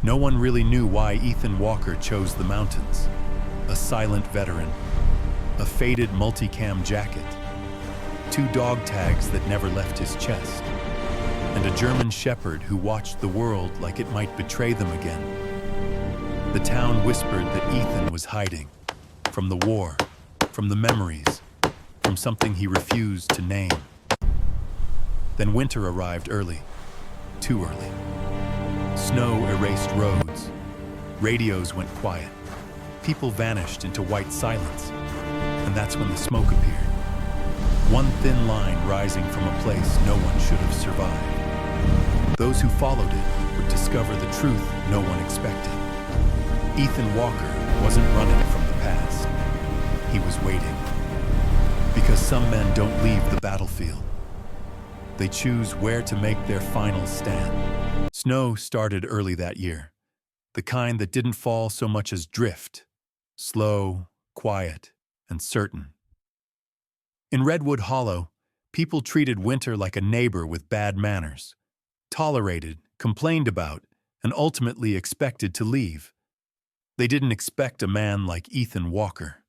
No one really knew why Ethan Walker chose the mountains. A silent veteran, a faded multicam jacket, 2 dog tags that never left his chest, and a German shepherd who watched the world like it might betray them again. The town whispered that Ethan was hiding from the war, from the memories, from something he refused to name. Then winter arrived early, too early. Snow erased roads. Radios went quiet. People vanished into white silence. And that's when the smoke appeared. One thin line rising from a place no one should have survived. Those who followed it would discover the truth no one expected. Ethan Walker wasn't running from the past. He was waiting. Because some men don't leave the battlefield. They choose where to make their final stand. Snow started early that year, the kind that didn't fall so much as drift, slow, quiet, and certain. In Redwood Hollow, people treated winter like a neighbor with bad manners, tolerated, complained about, and ultimately expected to leave. They didn't expect a man like Ethan Walker.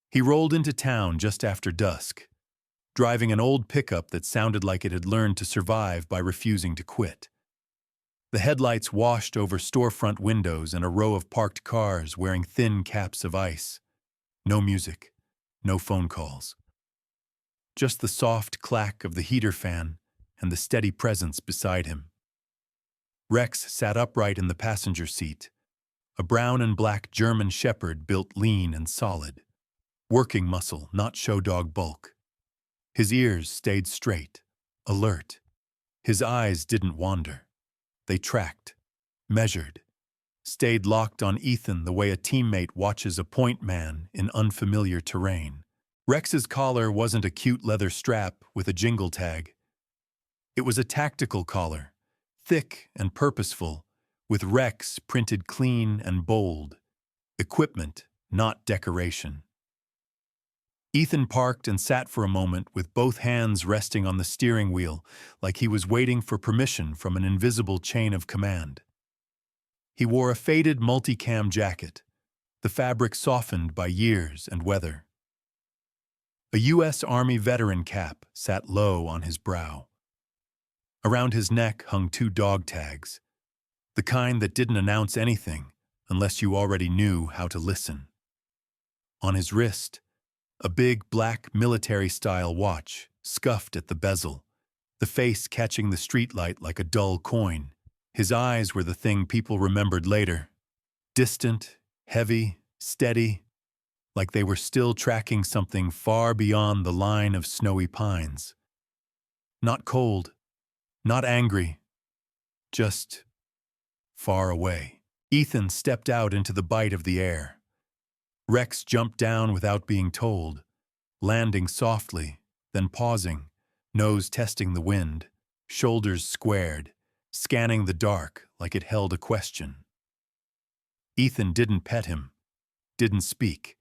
He rolled into town just after dusk, driving an old pickup that sounded like it had learned to survive by refusing to quit. The headlights washed over storefront windows and a row of parked cars wearing thin caps of ice. No music, no phone calls. Just the soft clack of the heater fan and the steady presence beside him. Rex sat upright in the passenger seat, a brown and black German shepherd built lean and solid. Working muscle, not show dog bulk. His ears stayed straight, alert. His eyes didn't wander. They tracked, measured, stayed locked on Ethan the way a teammate watches a point man in unfamiliar terrain. Rex's collar wasn't a cute leather strap with a jingle tag. It was a tactical collar, thick and purposeful, with Rex printed clean and bold. Equipment, not decoration. Ethan parked and sat for a moment with both hands resting on the steering wheel like he was waiting for permission from an invisible chain of command. He wore a faded multicam jacket, the fabric softened by years and weather. A U.S. Army veteran cap sat low on his brow. Around his neck hung 2 dog tags, the kind that didn't announce anything unless you already knew how to listen. On his wrist, a big black military-style watch, scuffed at the bezel, the face catching the streetlight like a dull coin. His eyes were the thing people remembered later. Distant, heavy, steady, like they were still tracking something far beyond the line of snowy pines. Not cold, not angry, just far away. Ethan stepped out into the bite of the air. Rex jumped down without being told, landing softly, then pausing, nose testing the wind, shoulders squared, scanning the dark like it held a question. Ethan didn't pet him, didn't speak.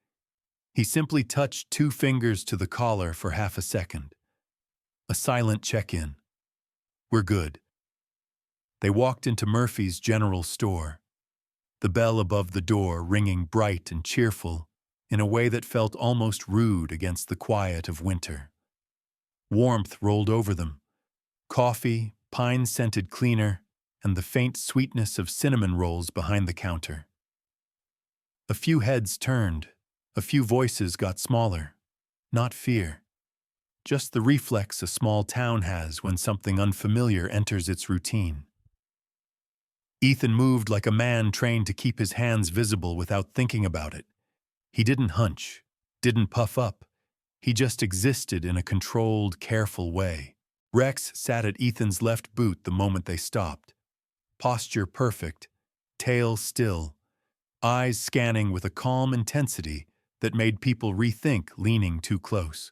He simply touched 2 fingers to the collar for half a second. A silent check-in. We're good. They walked into Murphy's General Store, the bell above the door ringing bright and cheerful in a way that felt almost rude against the quiet of winter. Warmth rolled over them. Coffee, pine-scented cleaner, and the faint sweetness of cinnamon rolls behind the counter. A few heads turned, a few voices got smaller. Not fear. Just the reflex a small town has when something unfamiliar enters its routine. Ethan moved like a man trained to keep his hands visible without thinking about it. He didn't hunch, didn't puff up. He just existed in a controlled, careful way. Rex sat at Ethan's left boot the moment they stopped. Posture perfect, tail still, eyes scanning with a calm intensity that made people rethink leaning too close.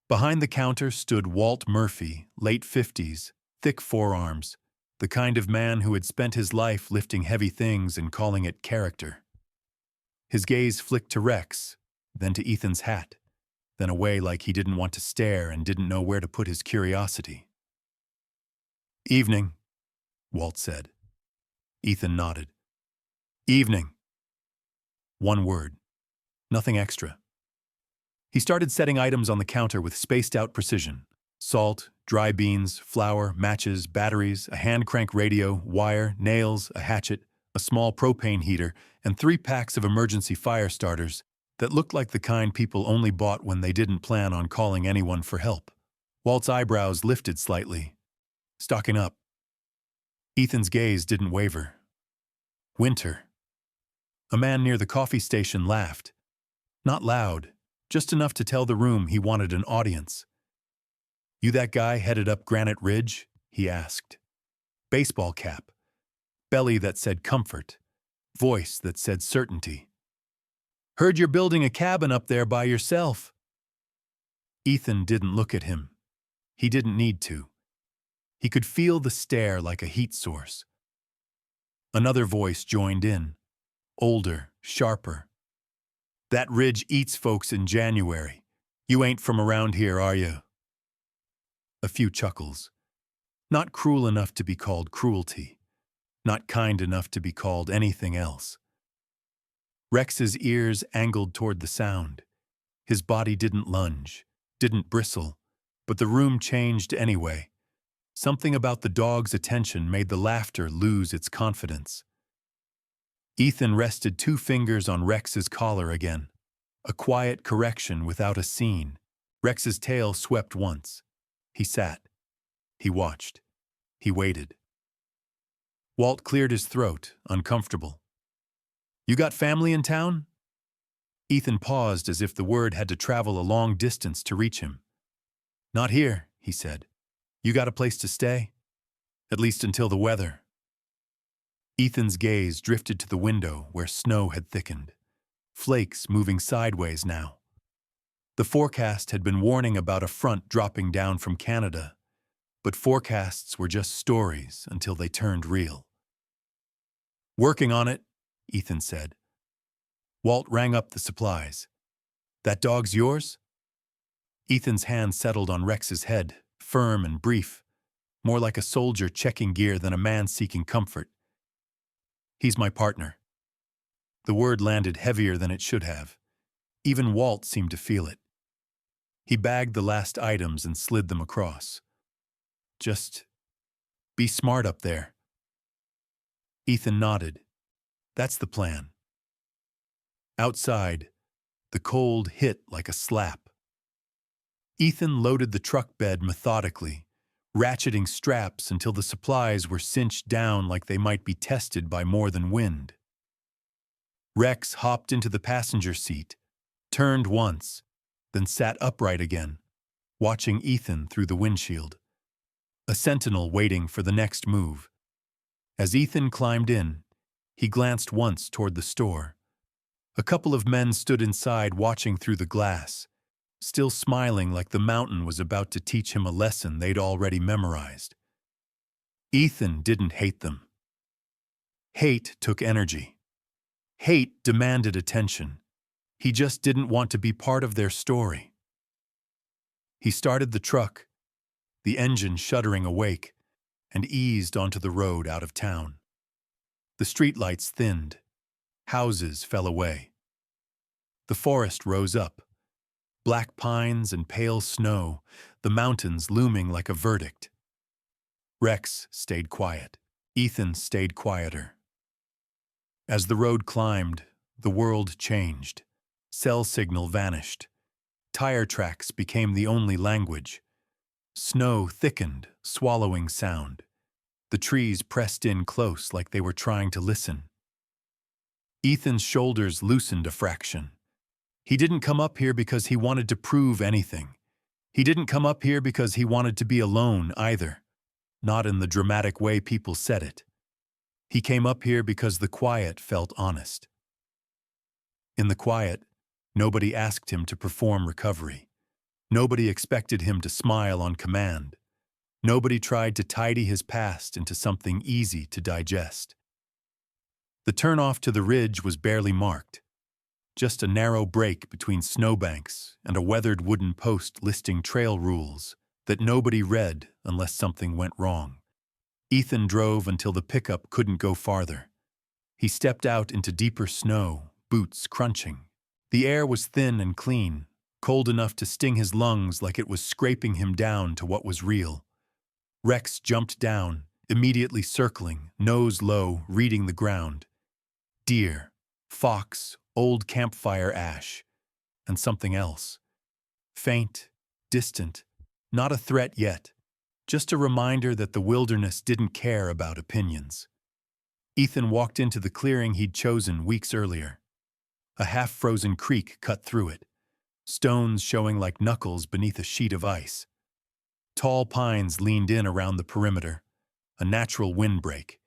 Behind the counter stood Walt Murphy, late 50s, thick forearms, the kind of man who had spent his life lifting heavy things and calling it character. His gaze flicked to Rex, then to Ethan's hat, then away like he didn't want to stare and didn't know where to put his curiosity. "Evening," Walt said. Ethan nodded. Evening. One word. Nothing extra. He started setting items on the counter with spaced-out precision. Salt, dry beans, flour, matches, batteries, a hand-crank radio, wire, nails, a hatchet, a small propane heater, and 3 packs of emergency fire starters that looked like the kind people only bought when they didn't plan on calling anyone for help. Walt's eyebrows lifted slightly. Stocking up. Ethan's gaze didn't waver. Winter. A man near the coffee station laughed. Not loud, just enough to tell the room he wanted an audience. You that guy headed up Granite Ridge? He asked. Baseball cap. Belly that said comfort. Voice that said certainty. Heard you're building a cabin up there by yourself. Ethan didn't look at him. He didn't need to. He could feel the stare like a heat source. Another voice joined in. Older, sharper. That ridge eats folks in January. You ain't from around here, are you? A few chuckles. Not cruel enough to be called cruelty. Not kind enough to be called anything else. Rex's ears angled toward the sound. His body didn't lunge, didn't bristle, but the room changed anyway. Something about the dog's attention made the laughter lose its confidence. Ethan rested 2 fingers on Rex's collar again. A quiet correction without a scene. Rex's tail swept once. He sat. He watched. He waited. Walt cleared his throat, uncomfortable. You got family in town? Ethan paused as if the word had to travel a long distance to reach him. Not here, he said. You got a place to stay? At least until the weather. Ethan's gaze drifted to the window where snow had thickened. Flakes moving sideways now. The forecast had been warning about a front dropping down from Canada, but forecasts were just stories until they turned real. Working on it, Ethan said. Walt rang up the supplies. That dog's yours? Ethan's hand settled on Rex's head, firm and brief, more like a soldier checking gear than a man seeking comfort. He's my partner. The word landed heavier than it should have. Even Walt seemed to feel it. He bagged the last items and slid them across. Just be smart up there. Ethan nodded. That's the plan. Outside, the cold hit like a slap. Ethan loaded the truck bed methodically, ratcheting straps until the supplies were cinched down like they might be tested by more than wind. Rex hopped into the passenger seat, turned once, then sat upright again, watching Ethan through the windshield. A sentinel waiting for the next move. As Ethan climbed in, he glanced once toward the store. A couple of men stood inside watching through the glass, still smiling like the mountain was about to teach him a lesson they'd already memorized. Ethan didn't hate them. Hate took energy. Hate demanded attention. He just didn't want to be part of their story. He started the truck, the engine shuddering awake, and eased onto the road out of town. The streetlights thinned. Houses fell away. The forest rose up. Black pines and pale snow, the mountains looming like a verdict. Rex stayed quiet. Ethan stayed quieter. As the road climbed, the world changed. Cell signal vanished. Tire tracks became the only language. Snow thickened, swallowing sound. The trees pressed in close like they were trying to listen. Ethan's shoulders loosened a fraction. He didn't come up here because he wanted to prove anything. He didn't come up here because he wanted to be alone either. Not in the dramatic way people said it. He came up here because the quiet felt honest. In the quiet, nobody asked him to perform recovery. Nobody expected him to smile on command. Nobody tried to tidy his past into something easy to digest. The turnoff to the ridge was barely marked. Just a narrow break between snowbanks and a weathered wooden post listing trail rules that nobody read unless something went wrong. Ethan drove until the pickup couldn't go farther. He stepped out into deeper snow, boots crunching. The air was thin and clean, cold enough to sting his lungs like it was scraping him down to what was real. Rex jumped down, immediately circling, nose low, reading the ground. Deer, fox, old campfire ash, and something else. Faint, distant, not a threat yet, just a reminder that the wilderness didn't care about opinions. Ethan walked into the clearing he'd chosen weeks earlier. A half-frozen creek cut through it, stones showing like knuckles beneath a sheet of ice. Tall pines leaned in around the perimeter, a natural windbreak.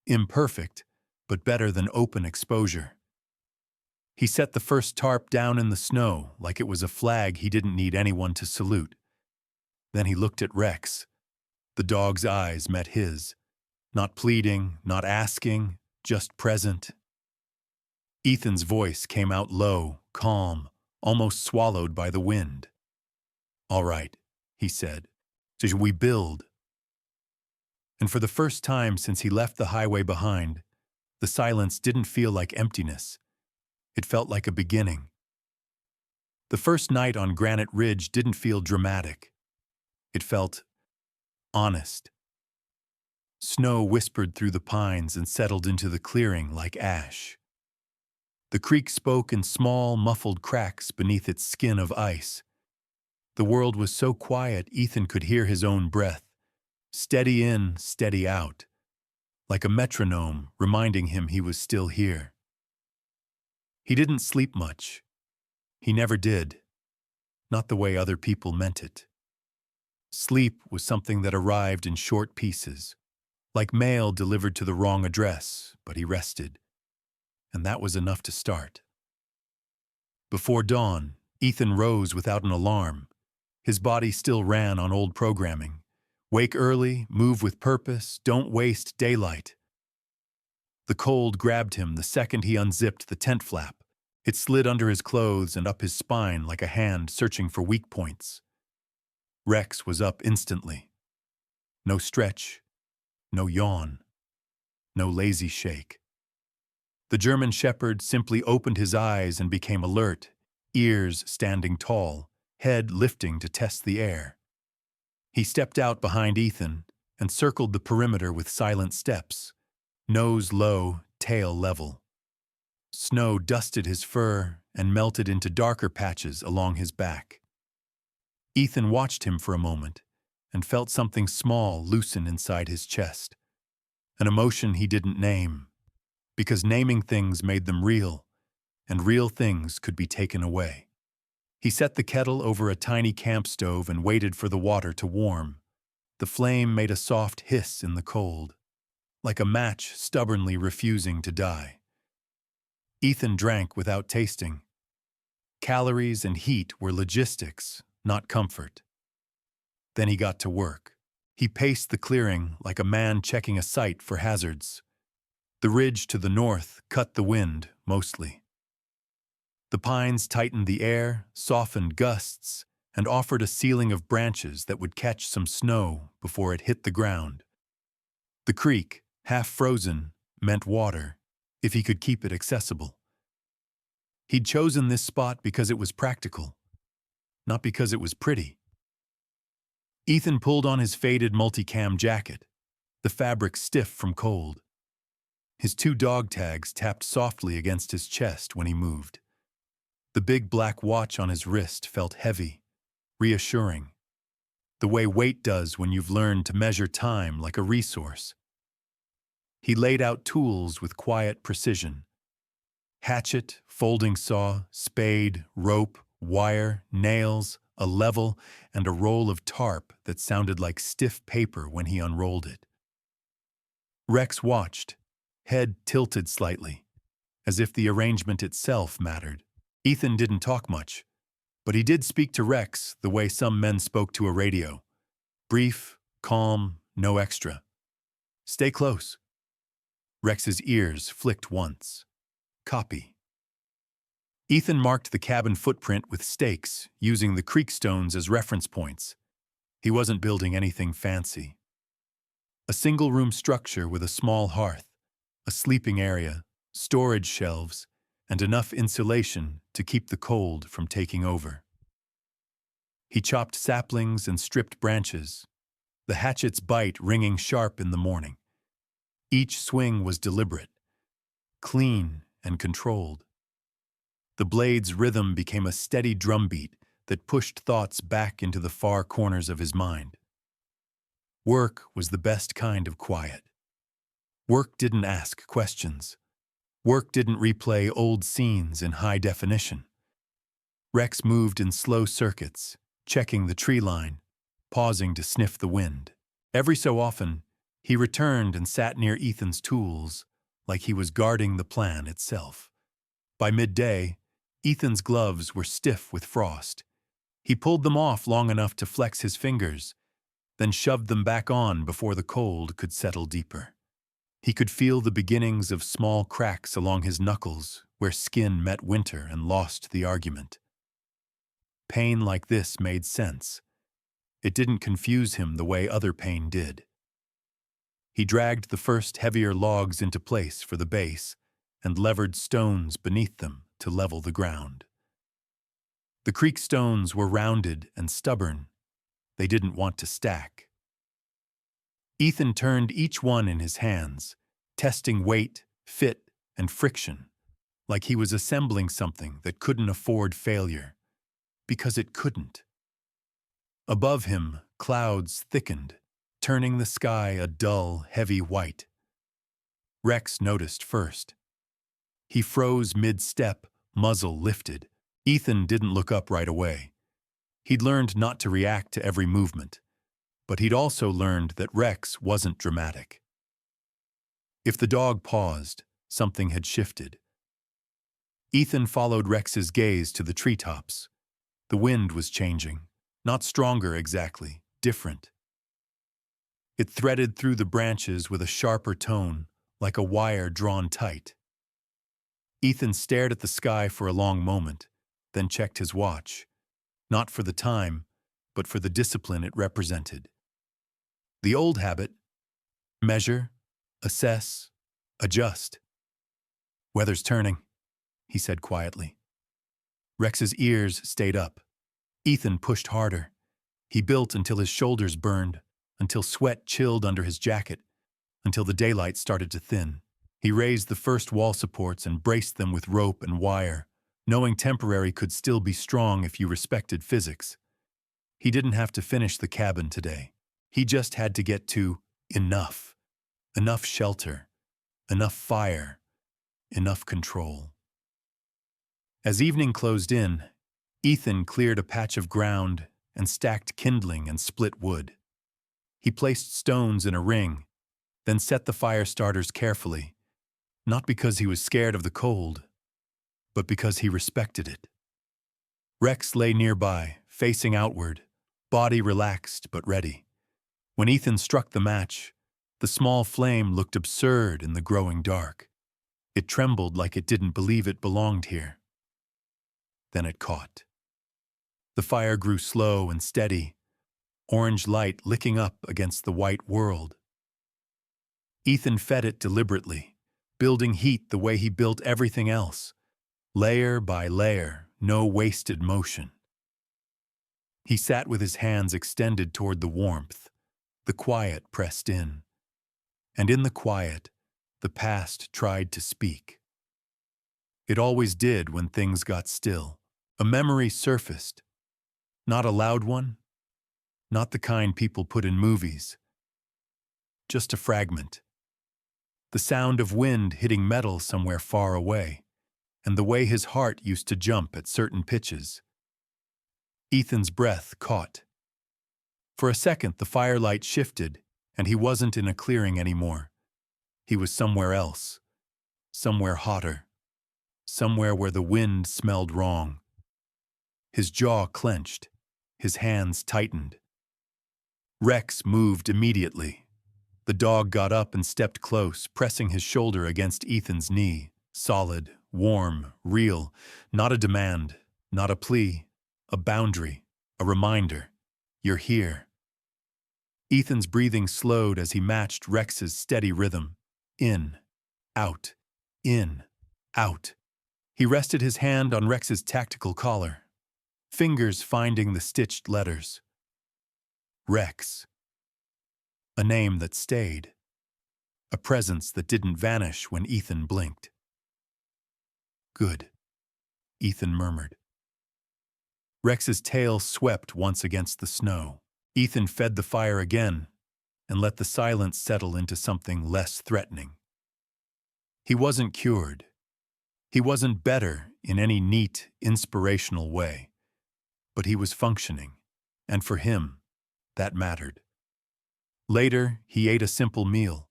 Imperfect, but better than open exposure. He set the first tarp down in the snow like it was a flag he didn't need anyone to salute. Then he looked at Rex. The dog's eyes met his. Not pleading, not asking, just present. Ethan's voice came out low, calm, almost swallowed by the wind. "All right," he said. "So we build." And for the first time since he left the highway behind, the silence didn't feel like emptiness. It felt like a beginning. The first night on Granite Ridge didn't feel dramatic. It felt honest. Snow whispered through the pines and settled into the clearing like ash. The creek spoke in small, muffled cracks beneath its skin of ice. The world was so quiet Ethan could hear his own breath, steady in, steady out, like a metronome reminding him he was still here. He didn't sleep much. He never did. Not the way other people meant it. Sleep was something that arrived in short pieces, like mail delivered to the wrong address, but he rested. And that was enough to start. Before dawn, Ethan rose without an alarm. His body still ran on old programming. Wake early, move with purpose, don't waste daylight. The cold grabbed him the second he unzipped the tent flap. It slid under his clothes and up his spine like a hand searching for weak points. Rex was up instantly. No stretch, no yawn, no lazy shake. The German shepherd simply opened his eyes and became alert, ears standing tall, head lifting to test the air. He stepped out behind Ethan and circled the perimeter with silent steps, nose low, tail level. Snow dusted his fur and melted into darker patches along his back. Ethan watched him for a moment and felt something small loosen inside his chest, an emotion he didn't name, because naming things made them real, and real things could be taken away. He set the kettle over a tiny camp stove and waited for the water to warm. The flame made a soft hiss in the cold, like a match stubbornly refusing to die. Ethan drank without tasting. Calories and heat were logistics, not comfort. Then he got to work. He paced the clearing like a man checking a site for hazards. The ridge to the north cut the wind, mostly. The pines tightened the air, softened gusts, and offered a ceiling of branches that would catch some snow before it hit the ground. The creek, half frozen, meant water, if he could keep it accessible. He'd chosen this spot because it was practical, not because it was pretty. Ethan pulled on his faded multicam jacket, the fabric stiff from cold. His 2 dog tags tapped softly against his chest when he moved. The big black watch on his wrist felt heavy, reassuring, the way weight does when you've learned to measure time like a resource. He laid out tools with quiet precision. Hatchet, folding saw, spade, rope, wire, nails, a level, and a roll of tarp that sounded like stiff paper when he unrolled it. Rex watched, head tilted slightly, as if the arrangement itself mattered. Ethan didn't talk much, but he did speak to Rex the way some men spoke to a radio. Brief, calm, no extra. "Stay close." Rex's ears flicked once. "Copy." Ethan marked the cabin footprint with stakes, using the creek stones as reference points. He wasn't building anything fancy. A single-room structure with a small hearth, a sleeping area, storage shelves, and enough insulation to keep the cold from taking over. He chopped saplings and stripped branches, the hatchet's bite ringing sharp in the morning. Each swing was deliberate, clean and controlled. The blade's rhythm became a steady drumbeat that pushed thoughts back into the far corners of his mind. Work was the best kind of quiet. Work didn't ask questions. Work didn't replay old scenes in high definition. Rex moved in slow circuits, checking the tree line, pausing to sniff the wind. Every so often, he returned and sat near Ethan's tools, like he was guarding the plan itself. By midday, Ethan's gloves were stiff with frost. He pulled them off long enough to flex his fingers, then shoved them back on before the cold could settle deeper. He could feel the beginnings of small cracks along his knuckles where skin met winter and lost the argument. Pain like this made sense. It didn't confuse him the way other pain did. He dragged the first heavier logs into place for the base and levered stones beneath them to level the ground. The creek stones were rounded and stubborn. They didn't want to stack. Ethan turned each one in his hands, testing weight, fit, and friction, like he was assembling something that couldn't afford failure, because it couldn't. Above him, clouds thickened, turning the sky a dull, heavy white. Rex noticed first. He froze mid-step, muzzle lifted. Ethan didn't look up right away. He'd learned not to react to every movement, but he'd also learned that Rex wasn't dramatic. If the dog paused, something had shifted. Ethan followed Rex's gaze to the treetops. The wind was changing, not stronger exactly, different. It threaded through the branches with a sharper tone, like a wire drawn tight. Ethan stared at the sky for a long moment, then checked his watch, not for the time, but for the discipline it represented. The old habit: measure, assess, adjust. "Weather's turning," he said quietly. Rex's ears stayed up. Ethan pushed harder. He built until his shoulders burned, until sweat chilled under his jacket, until the daylight started to thin. He raised the first wall supports and braced them with rope and wire, knowing temporary could still be strong if you respected physics. He didn't have to finish the cabin today. He just had to get to enough. Enough shelter, enough fire, enough control. As evening closed in, Ethan cleared a patch of ground and stacked kindling and split wood. He placed stones in a ring, then set the fire starters carefully, not because he was scared of the cold, but because he respected it. Rex lay nearby, facing outward, body relaxed but ready. When Ethan struck the match, the small flame looked absurd in the growing dark. It trembled like it didn't believe it belonged here. Then it caught. The fire grew slow and steady, orange light licking up against the white world. Ethan fed it deliberately, building heat the way he built everything else, layer by layer, no wasted motion. He sat with his hands extended toward the warmth, the quiet pressed in. And in the quiet, the past tried to speak. It always did when things got still. A memory surfaced. Not a loud one, not the kind people put in movies. Just a fragment. The sound of wind hitting metal somewhere far away, and the way his heart used to jump at certain pitches. Ethan's breath caught. For a second, the firelight shifted, and he wasn't in a clearing anymore. He was somewhere else, somewhere hotter, somewhere where the wind smelled wrong. His jaw clenched, his hands tightened. Rex moved immediately. The dog got up and stepped close, pressing his shoulder against Ethan's knee. Solid, warm, real, not a demand, not a plea, a boundary, a reminder. You're here. Ethan's breathing slowed as he matched Rex's steady rhythm. In, out, in, out. He rested his hand on Rex's tactical collar, fingers finding the stitched letters. Rex. A name that stayed. A presence that didn't vanish when Ethan blinked. Good, Ethan murmured. Rex's tail swept once against the snow. Ethan fed the fire again and let the silence settle into something less threatening. He wasn't cured. He wasn't better in any neat, inspirational way. But he was functioning, and for him, that mattered. Later, he ate a simple meal.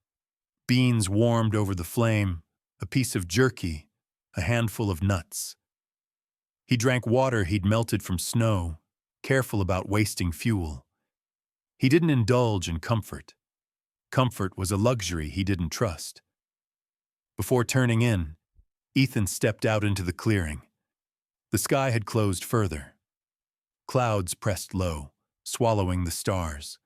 Beans warmed over the flame, a piece of jerky, a handful of nuts. He drank water he'd melted from snow, careful about wasting fuel. He didn't indulge in comfort. Comfort was a luxury he didn't trust. Before turning in, Ethan stepped out into the clearing. The sky had closed further. Clouds pressed low, swallowing the stars.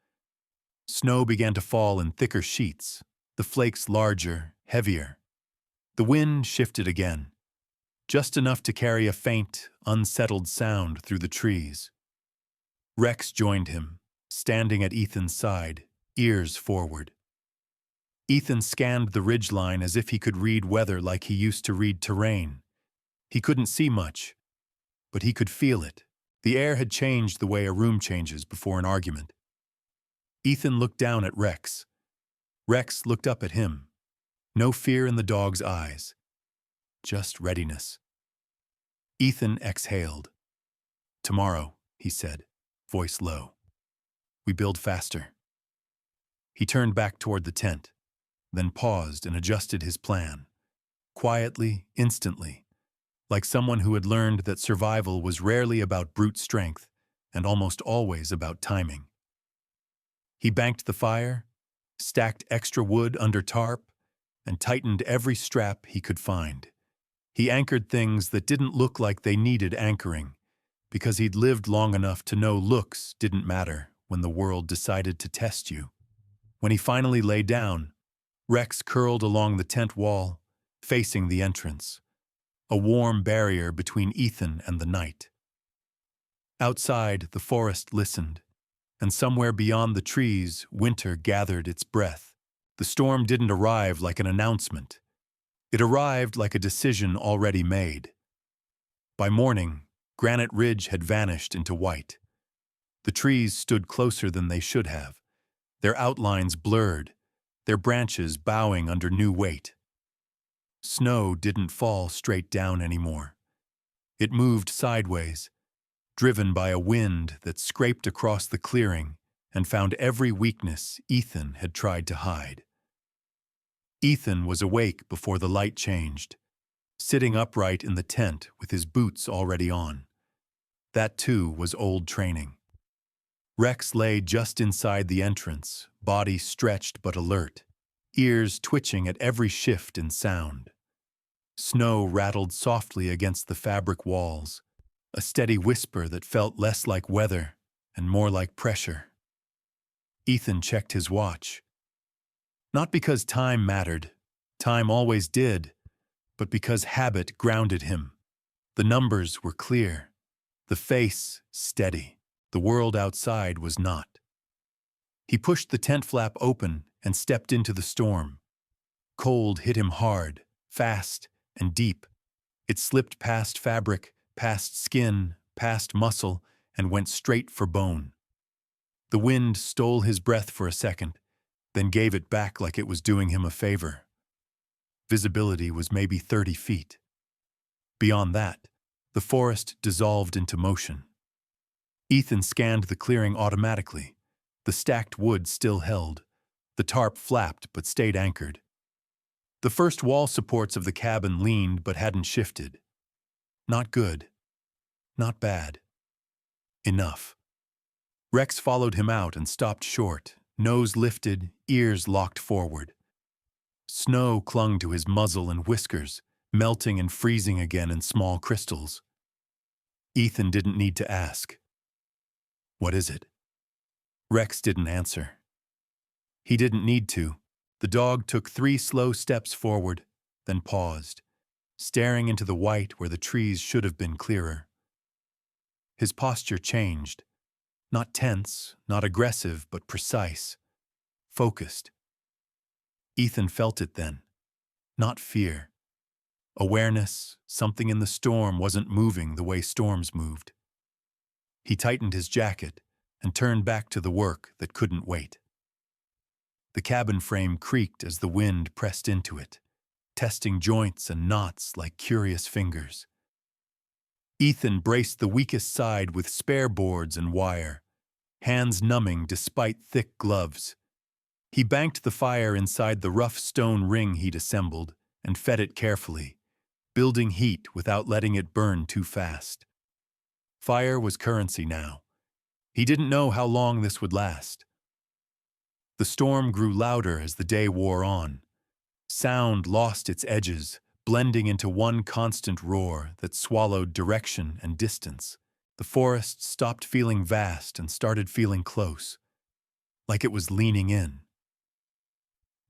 Snow began to fall in thicker sheets, the flakes larger, heavier. The wind shifted again, just enough to carry a faint, unsettled sound through the trees. Rex joined him, standing at Ethan's side, ears forward. Ethan scanned the ridgeline as if he could read weather like he used to read terrain. He couldn't see much, but he could feel it. The air had changed the way a room changes before an argument. Ethan looked down at Rex. Rex looked up at him. No fear in the dog's eyes. Just readiness. Ethan exhaled. Tomorrow, he said, voice low. We build faster. He turned back toward the tent, then paused and adjusted his plan. Quietly, instantly, like someone who had learned that survival was rarely about brute strength and almost always about timing. He banked the fire, stacked extra wood under tarp, and tightened every strap he could find. He anchored things that didn't look like they needed anchoring, because he'd lived long enough to know looks didn't matter when the world decided to test you. When he finally lay down, Rex curled along the tent wall, facing the entrance, a warm barrier between Ethan and the night. Outside, the forest listened, and somewhere beyond the trees, winter gathered its breath. The storm didn't arrive like an announcement. It arrived like a decision already made. By morning, Granite Ridge had vanished into white. The trees stood closer than they should have, their outlines blurred, their branches bowing under new weight. Snow didn't fall straight down anymore. It moved sideways, driven by a wind that scraped across the clearing and found every weakness Ethan had tried to hide. Ethan was awake before the light changed, sitting upright in the tent with his boots already on. That too was old training. Rex lay just inside the entrance, body stretched but alert, ears twitching at every shift in sound. Snow rattled softly against the fabric walls, a steady whisper that felt less like weather and more like pressure. Ethan checked his watch. Not because time mattered, time always did, but because habit grounded him. The numbers were clear, the face steady. The world outside was not. He pushed the tent flap open and stepped into the storm. Cold hit him hard, fast, and deep. It slipped past fabric, past skin, past muscle, and went straight for bone. The wind stole his breath for a second, then gave it back like it was doing him a favor. Visibility was maybe 30 feet. Beyond that, the forest dissolved into motion. Ethan scanned the clearing automatically. The stacked wood still held. The tarp flapped but stayed anchored. The first wall supports of the cabin leaned but hadn't shifted. Not good. Not bad. Enough. Rex followed him out and stopped short, nose lifted, ears locked forward. Snow clung to his muzzle and whiskers, melting and freezing again in small crystals. Ethan didn't need to ask. What is it? Rex didn't answer. He didn't need to. The dog took 3 slow steps forward, then paused, staring into the white where the trees should have been clearer. His posture changed. Not tense, not aggressive, but precise. Focused. Ethan felt it then. Not fear. Awareness, something in the storm wasn't moving the way storms moved. He tightened his jacket and turned back to the work that couldn't wait. The cabin frame creaked as the wind pressed into it, testing joints and knots like curious fingers. Ethan braced the weakest side with spare boards and wire, hands numbing despite thick gloves. He banked the fire inside the rough stone ring he'd assembled and fed it carefully, building heat without letting it burn too fast. Fire was currency now. He didn't know how long this would last. The storm grew louder as the day wore on. Sound lost its edges, blending into one constant roar that swallowed direction and distance. The forest stopped feeling vast and started feeling close, like it was leaning in.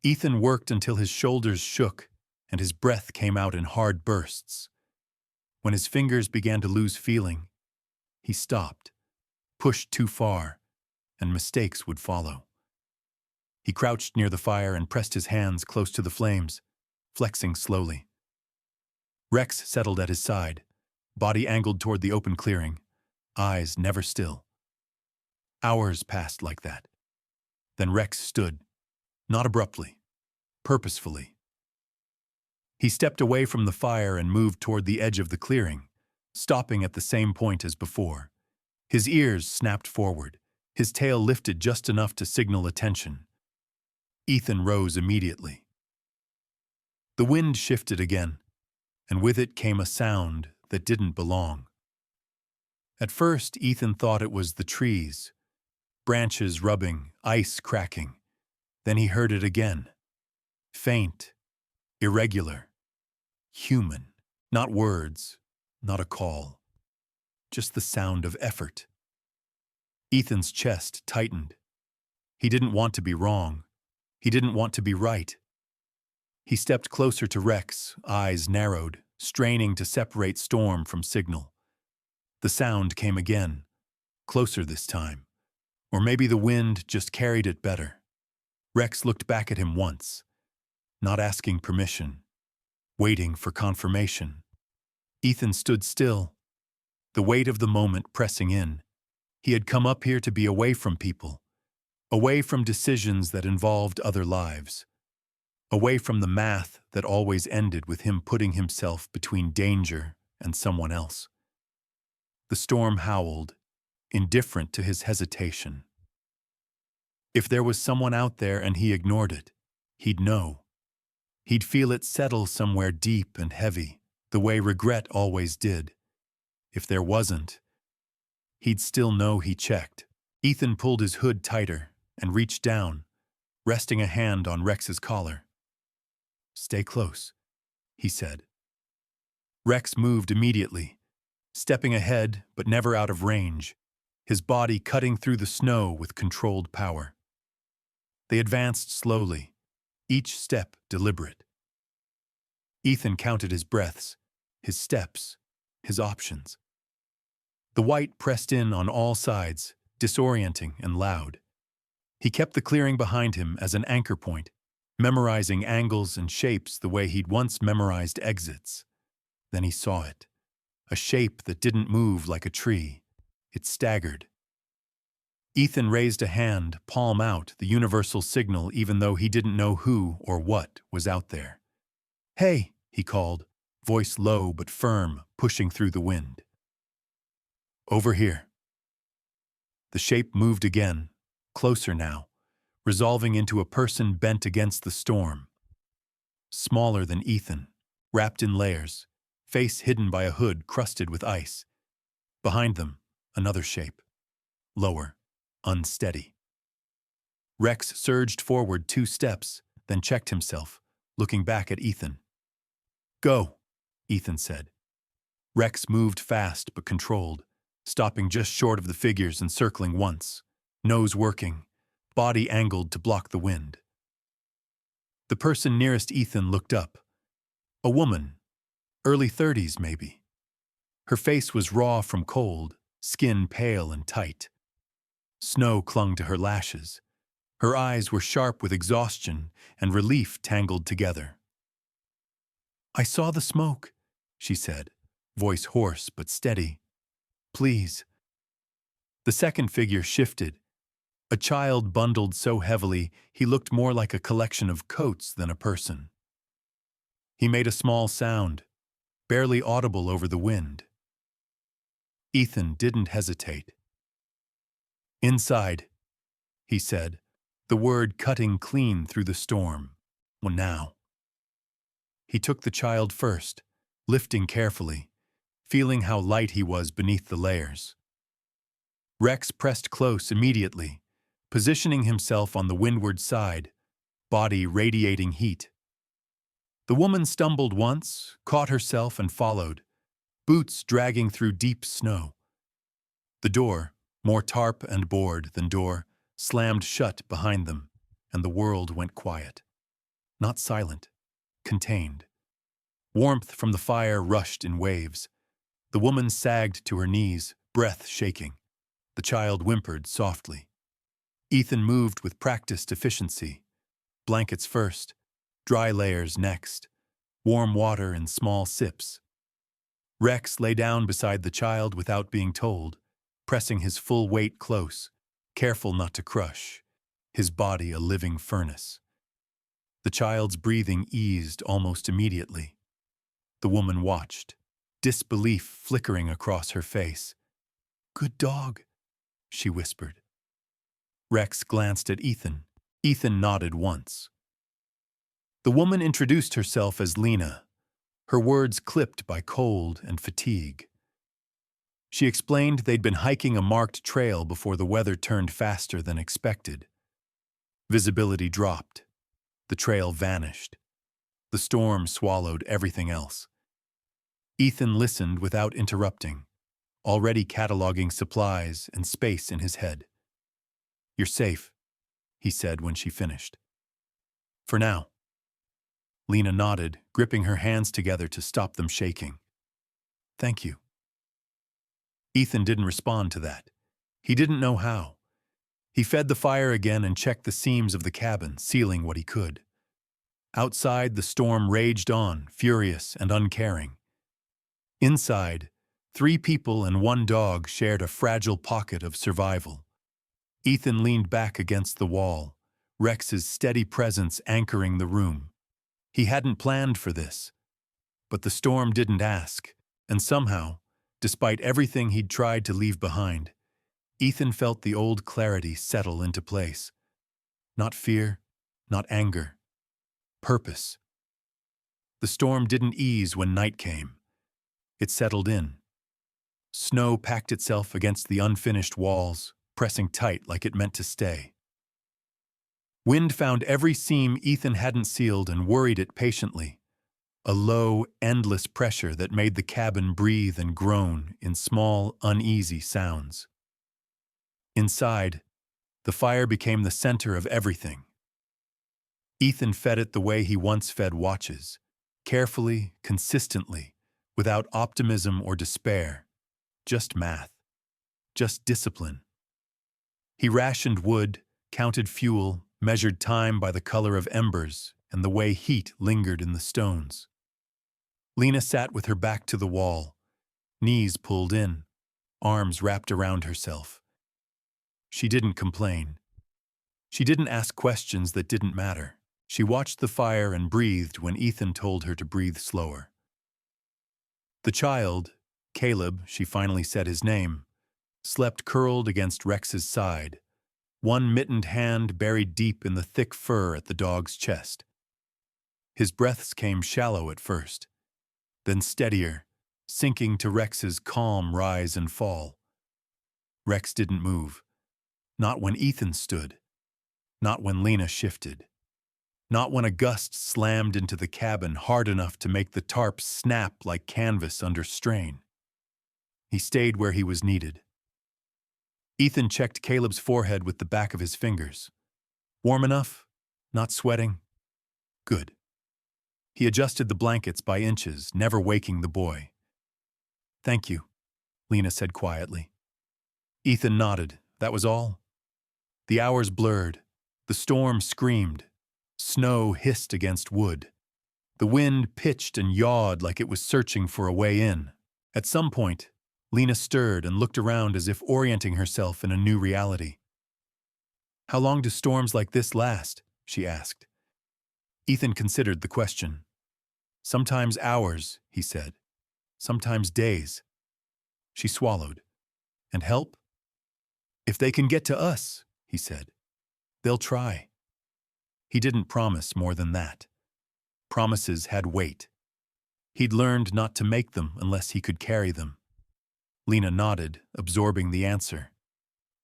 Ethan worked until his shoulders shook and his breath came out in hard bursts. When his fingers began to lose feeling, he stopped, pushed too far, and mistakes would follow. He crouched near the fire and pressed his hands close to the flames, flexing slowly. Rex settled at his side, body angled toward the open clearing, eyes never still. Hours passed like that. Then Rex stood, not abruptly, purposefully. He stepped away from the fire and moved toward the edge of the clearing, stopping at the same point as before. His ears snapped forward, his tail lifted just enough to signal attention. Ethan rose immediately. The wind shifted again, and with it came a sound that didn't belong. At first, Ethan thought it was the trees, branches rubbing, ice cracking. Then he heard it again. Faint, irregular, human. Not words, not a call. Just the sound of effort. Ethan's chest tightened. He didn't want to be wrong. He didn't want to be right. He stepped closer to Rex, eyes narrowed, straining to separate storm from signal. The sound came again, closer this time. Or maybe the wind just carried it better. Rex looked back at him once, not asking permission, waiting for confirmation. Ethan stood still, the weight of the moment pressing in. He had come up here to be away from people, away from decisions that involved other lives, away from the math that always ended with him putting himself between danger and someone else. The storm howled, indifferent to his hesitation. If there was someone out there and he ignored it, he'd know. He'd feel it settle somewhere deep and heavy, the way regret always did. If there wasn't, he'd still know he checked. Ethan pulled his hood tighter and reached down, resting a hand on Rex's collar. "Stay close," he said. Rex moved immediately, stepping ahead but never out of range, his body cutting through the snow with controlled power. They advanced slowly, each step deliberate. Ethan counted his breaths, his steps, his options. The white pressed in on all sides, disorienting and loud. He kept the clearing behind him as an anchor point, memorizing angles and shapes the way he'd once memorized exits. Then he saw it, a shape that didn't move like a tree. It staggered. Ethan raised a hand, palm out, the universal signal even though he didn't know who or what was out there. "Hey," he called, voice low but firm, pushing through the wind. "Over here." The shape moved again, closer now, resolving into a person bent against the storm. Smaller than Ethan, wrapped in layers, face hidden by a hood crusted with ice. Behind them, another shape. Lower, unsteady. Rex surged forward 2 steps, then checked himself, looking back at Ethan. "Go," Ethan said. Rex moved fast but controlled, stopping just short of the figures and circling once, nose working, body angled to block the wind. The person nearest Ethan looked up. A woman, early 30s maybe. Her face was raw from cold, skin pale and tight. Snow clung to her lashes. Her eyes were sharp with exhaustion and relief tangled together. "I saw the smoke," she said, voice hoarse but steady. "Please." The second figure shifted. A child bundled so heavily he looked more like a collection of coats than a person. He made a small sound, barely audible over the wind. Ethan didn't hesitate. "Inside," he said, the word cutting clean through the storm. "Well, now." He took the child first, lifting carefully, feeling how light he was beneath the layers. Rex pressed close immediately, positioning himself on the windward side, body radiating heat. The woman stumbled once, caught herself and followed, boots dragging through deep snow. The door, more tarp and board than door, slammed shut behind them, and the world went quiet. Not silent, contained. Warmth from the fire rushed in waves. The woman sagged to her knees, breath shaking. The child whimpered softly. Ethan moved with practiced efficiency. Blankets first, dry layers next, warm water in small sips. Rex lay down beside the child without being told, pressing his full weight close, careful not to crush, his body a living furnace. The child's breathing eased almost immediately. The woman watched, disbelief flickering across her face. "Good dog," she whispered. Rex glanced at Ethan. Ethan nodded once. The woman introduced herself as Lena, her words clipped by cold and fatigue. She explained they'd been hiking a marked trail before the weather turned faster than expected. Visibility dropped. The trail vanished. The storm swallowed everything else. Ethan listened without interrupting, already cataloging supplies and space in his head. "You're safe," he said when she finished. "For now." Lena nodded, gripping her hands together to stop them shaking. "Thank you." Ethan didn't respond to that. He didn't know how. He fed the fire again and checked the seams of the cabin, sealing what he could. Outside, the storm raged on, furious and uncaring. Inside, 3 people and 1 dog shared a fragile pocket of survival. Ethan leaned back against the wall, Rex's steady presence anchoring the room. He hadn't planned for this. But the storm didn't ask, and somehow, despite everything he'd tried to leave behind, Ethan felt the old clarity settle into place. Not fear, not anger. Purpose. The storm didn't ease when night came. It settled in. Snow packed itself against the unfinished walls, pressing tight like it meant to stay. Wind found every seam Ethan hadn't sealed and worried it patiently. A low, endless pressure that made the cabin breathe and groan in small, uneasy sounds. Inside, the fire became the center of everything. Ethan fed it the way he once fed watches, carefully, consistently, without optimism or despair, just math, just discipline. He rationed wood, counted fuel, measured time by the color of embers and the way heat lingered in the stones. Lena sat with her back to the wall, knees pulled in, arms wrapped around herself. She didn't complain. She didn't ask questions that didn't matter. She watched the fire and breathed when Ethan told her to breathe slower. The child, Caleb, she finally said his name, slept curled against Rex's side, one mittened hand buried deep in the thick fur at the dog's chest. His breaths came shallow at first, then steadier, sinking to Rex's calm rise and fall. Rex didn't move. Not when Ethan stood. Not when Lena shifted. Not when a gust slammed into the cabin hard enough to make the tarp snap like canvas under strain. He stayed where he was needed. Ethan checked Caleb's forehead with the back of his fingers. Warm enough? Not sweating? Good. He adjusted the blankets by inches, never waking the boy. Thank you, Lena said quietly. Ethan nodded. That was all. The hours blurred. The storm screamed. Snow hissed against wood. The wind pitched and yawed like it was searching for a way in. At some point, Lena stirred and looked around as if orienting herself in a new reality. How long do storms like this last? She asked. Ethan considered the question. Sometimes hours, he said. Sometimes days. She swallowed. And help? If they can get to us, he said. They'll try. He didn't promise more than that. Promises had weight. He'd learned not to make them unless he could carry them. Lena nodded, absorbing the answer.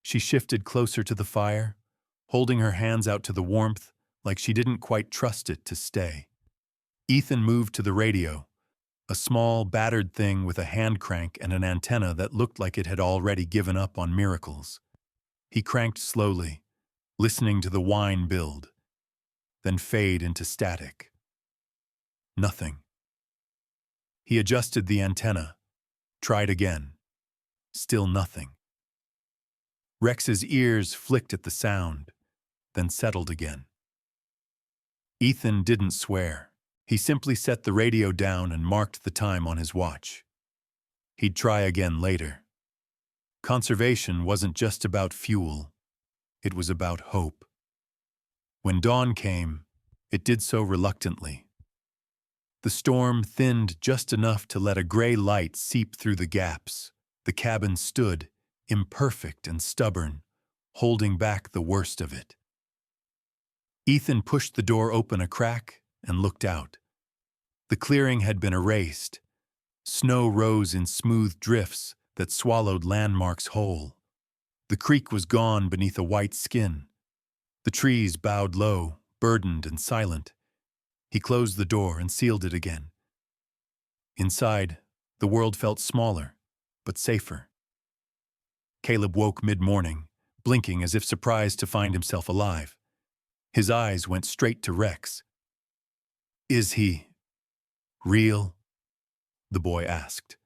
She shifted closer to the fire, holding her hands out to the warmth like she didn't quite trust it to stay. Ethan moved to the radio, a small, battered thing with a hand crank and an antenna that looked like it had already given up on miracles. He cranked slowly, listening to the whine build, then fade into static. Nothing. He adjusted the antenna, tried again. Still nothing. Rex's ears flicked at the sound, then settled again. Ethan didn't swear. He simply set the radio down and marked the time on his watch. He'd try again later. Conservation wasn't just about fuel. It was about hope. When dawn came, it did so reluctantly. The storm thinned just enough to let a gray light seep through the gaps. The cabin stood, imperfect and stubborn, holding back the worst of it. Ethan pushed the door open a crack and looked out. The clearing had been erased. Snow rose in smooth drifts that swallowed landmarks whole. The creek was gone beneath a white skin. The trees bowed low, burdened and silent. He closed the door and sealed it again. Inside, the world felt smaller, but safer. Caleb woke mid-morning, blinking as if surprised to find himself alive. His eyes went straight to Rex. Is he real? The boy asked,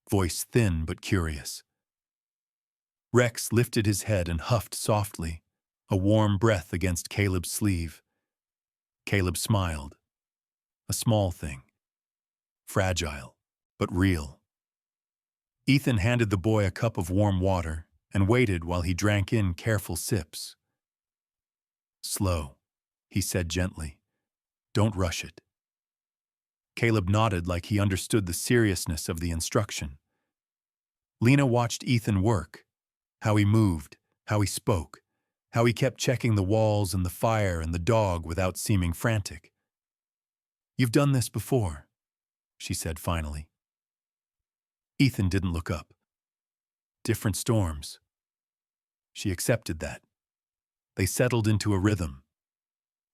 voice thin but curious. Rex lifted his head and huffed softly, a warm breath against Caleb's sleeve. Caleb smiled. A small thing. Fragile, but real. Ethan handed the boy a cup of warm water and waited while he drank in careful sips. Slow, he said gently. Don't rush it. Caleb nodded like he understood the seriousness of the instruction. Lena watched Ethan work, how he moved, how he spoke, how he kept checking the walls and the fire and the dog without seeming frantic. You've done this before, she said finally. Ethan didn't look up. Different storms. She accepted that. They settled into a rhythm.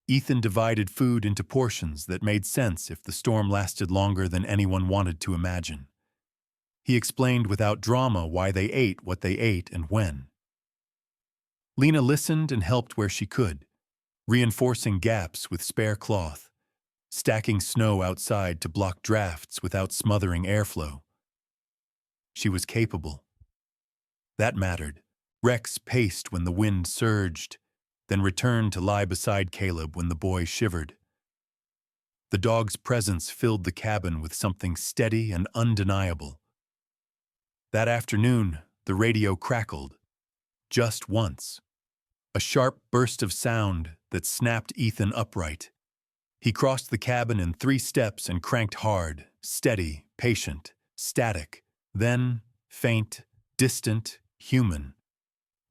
Ethan divided food into portions that made sense if the storm lasted longer than anyone wanted to imagine. He explained without drama why they ate what they ate and when. Lena listened and helped where she could, reinforcing gaps with spare cloth, stacking snow outside to block drafts without smothering airflow. She was capable. That mattered. Rex paced when the wind surged, then returned to lie beside Caleb when the boy shivered. The dog's presence filled the cabin with something steady and undeniable. That afternoon, the radio crackled. Just once. A sharp burst of sound that snapped Ethan upright. He crossed the cabin in 3 steps and cranked hard, steady, patient, static, then faint, distant, human.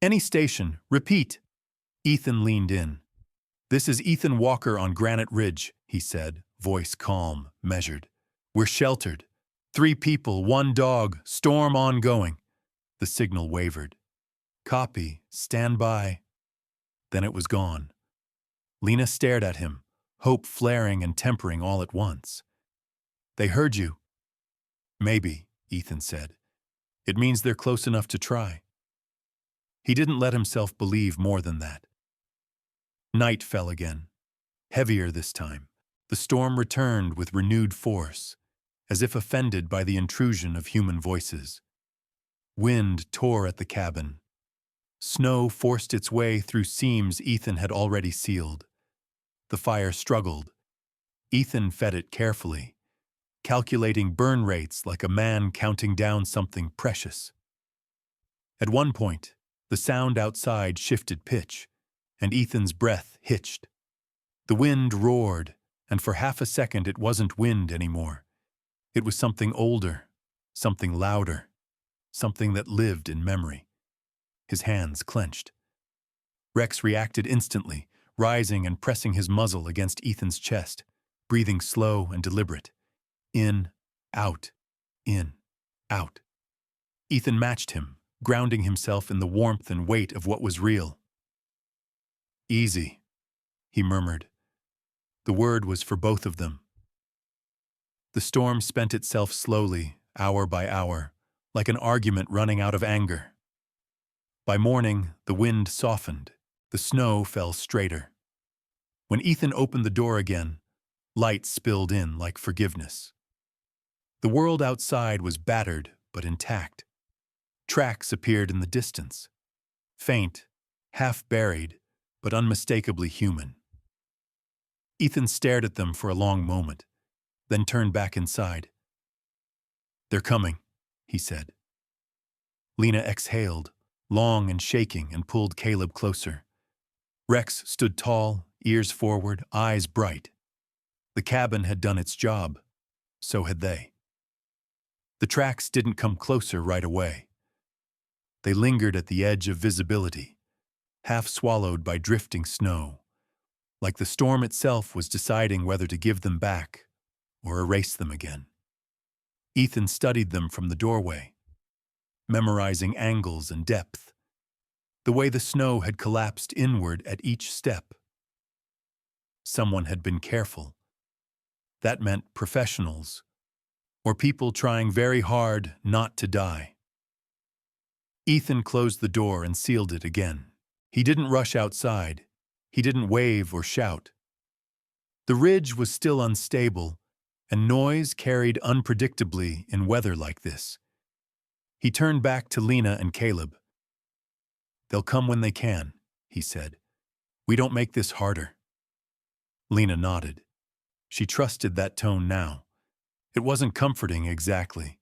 Any station, repeat. Ethan leaned in. This is Ethan Walker on Granite Ridge, he said, voice calm, measured. We're sheltered. 3 people, 1 dog, storm ongoing. The signal wavered. Copy, stand by. Then it was gone. Lena stared at him, hope flaring and tempering all at once. They heard you. Maybe, Ethan said. It means they're close enough to try. He didn't let himself believe more than that. Night fell again, heavier this time. The storm returned with renewed force, as if offended by the intrusion of human voices. Wind tore at the cabin. Snow forced its way through seams Ethan had already sealed. The fire struggled. Ethan fed it carefully, calculating burn rates like a man counting down something precious. At one point, the sound outside shifted pitch, and Ethan's breath hitched. The wind roared, and for half a second it wasn't wind anymore. It was something older, something louder, something that lived in memory. His hands clenched. Rex reacted instantly, rising and pressing his muzzle against Ethan's chest, breathing slow and deliberate. In, out, in, out. Ethan matched him, grounding himself in the warmth and weight of what was real. Easy, he murmured. The word was for both of them. The storm spent itself slowly, hour by hour, like an argument running out of anger. By morning, the wind softened. The snow fell straighter. When Ethan opened the door again, light spilled in like forgiveness. The world outside was battered but intact. Tracks appeared in the distance. Faint, half-buried, but unmistakably human. Ethan stared at them for a long moment, then turned back inside. "They're coming," he said. Lena exhaled, long and shaking, and pulled Caleb closer. Rex stood tall, ears forward, eyes bright. The cabin had done its job. So had they. The tracks didn't come closer right away. They lingered at the edge of visibility, half swallowed by drifting snow, like the storm itself was deciding whether to give them back or erase them again. Ethan studied them from the doorway, memorizing angles and depth, the way the snow had collapsed inward at each step. Someone had been careful. That meant professionals, or people trying very hard not to die. Ethan closed the door and sealed it again. He didn't rush outside. He didn't wave or shout. The ridge was still unstable, and noise carried unpredictably in weather like this. He turned back to Lena and Caleb. "They'll come when they can," he said. "We don't make this harder." Lena nodded. She trusted that tone now. It wasn't comforting exactly,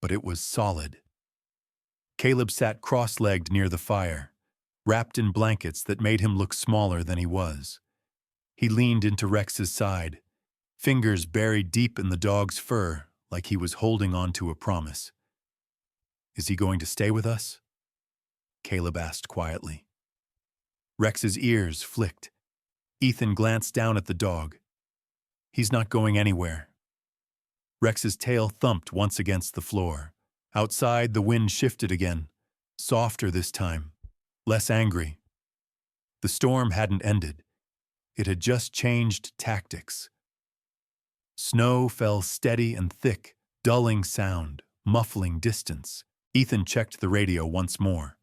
but it was solid. Caleb sat cross-legged near the fire, wrapped in blankets that made him look smaller than he was. He leaned into Rex's side, fingers buried deep in the dog's fur like he was holding on to a promise. "Is he going to stay with us?" Caleb asked quietly. Rex's ears flicked. Ethan glanced down at the dog. "He's not going anywhere." Rex's tail thumped once against the floor. Outside, the wind shifted again, softer this time, less angry. The storm hadn't ended. It had just changed tactics. Snow fell steady and thick, dulling sound, muffling distance. Ethan checked the radio once more.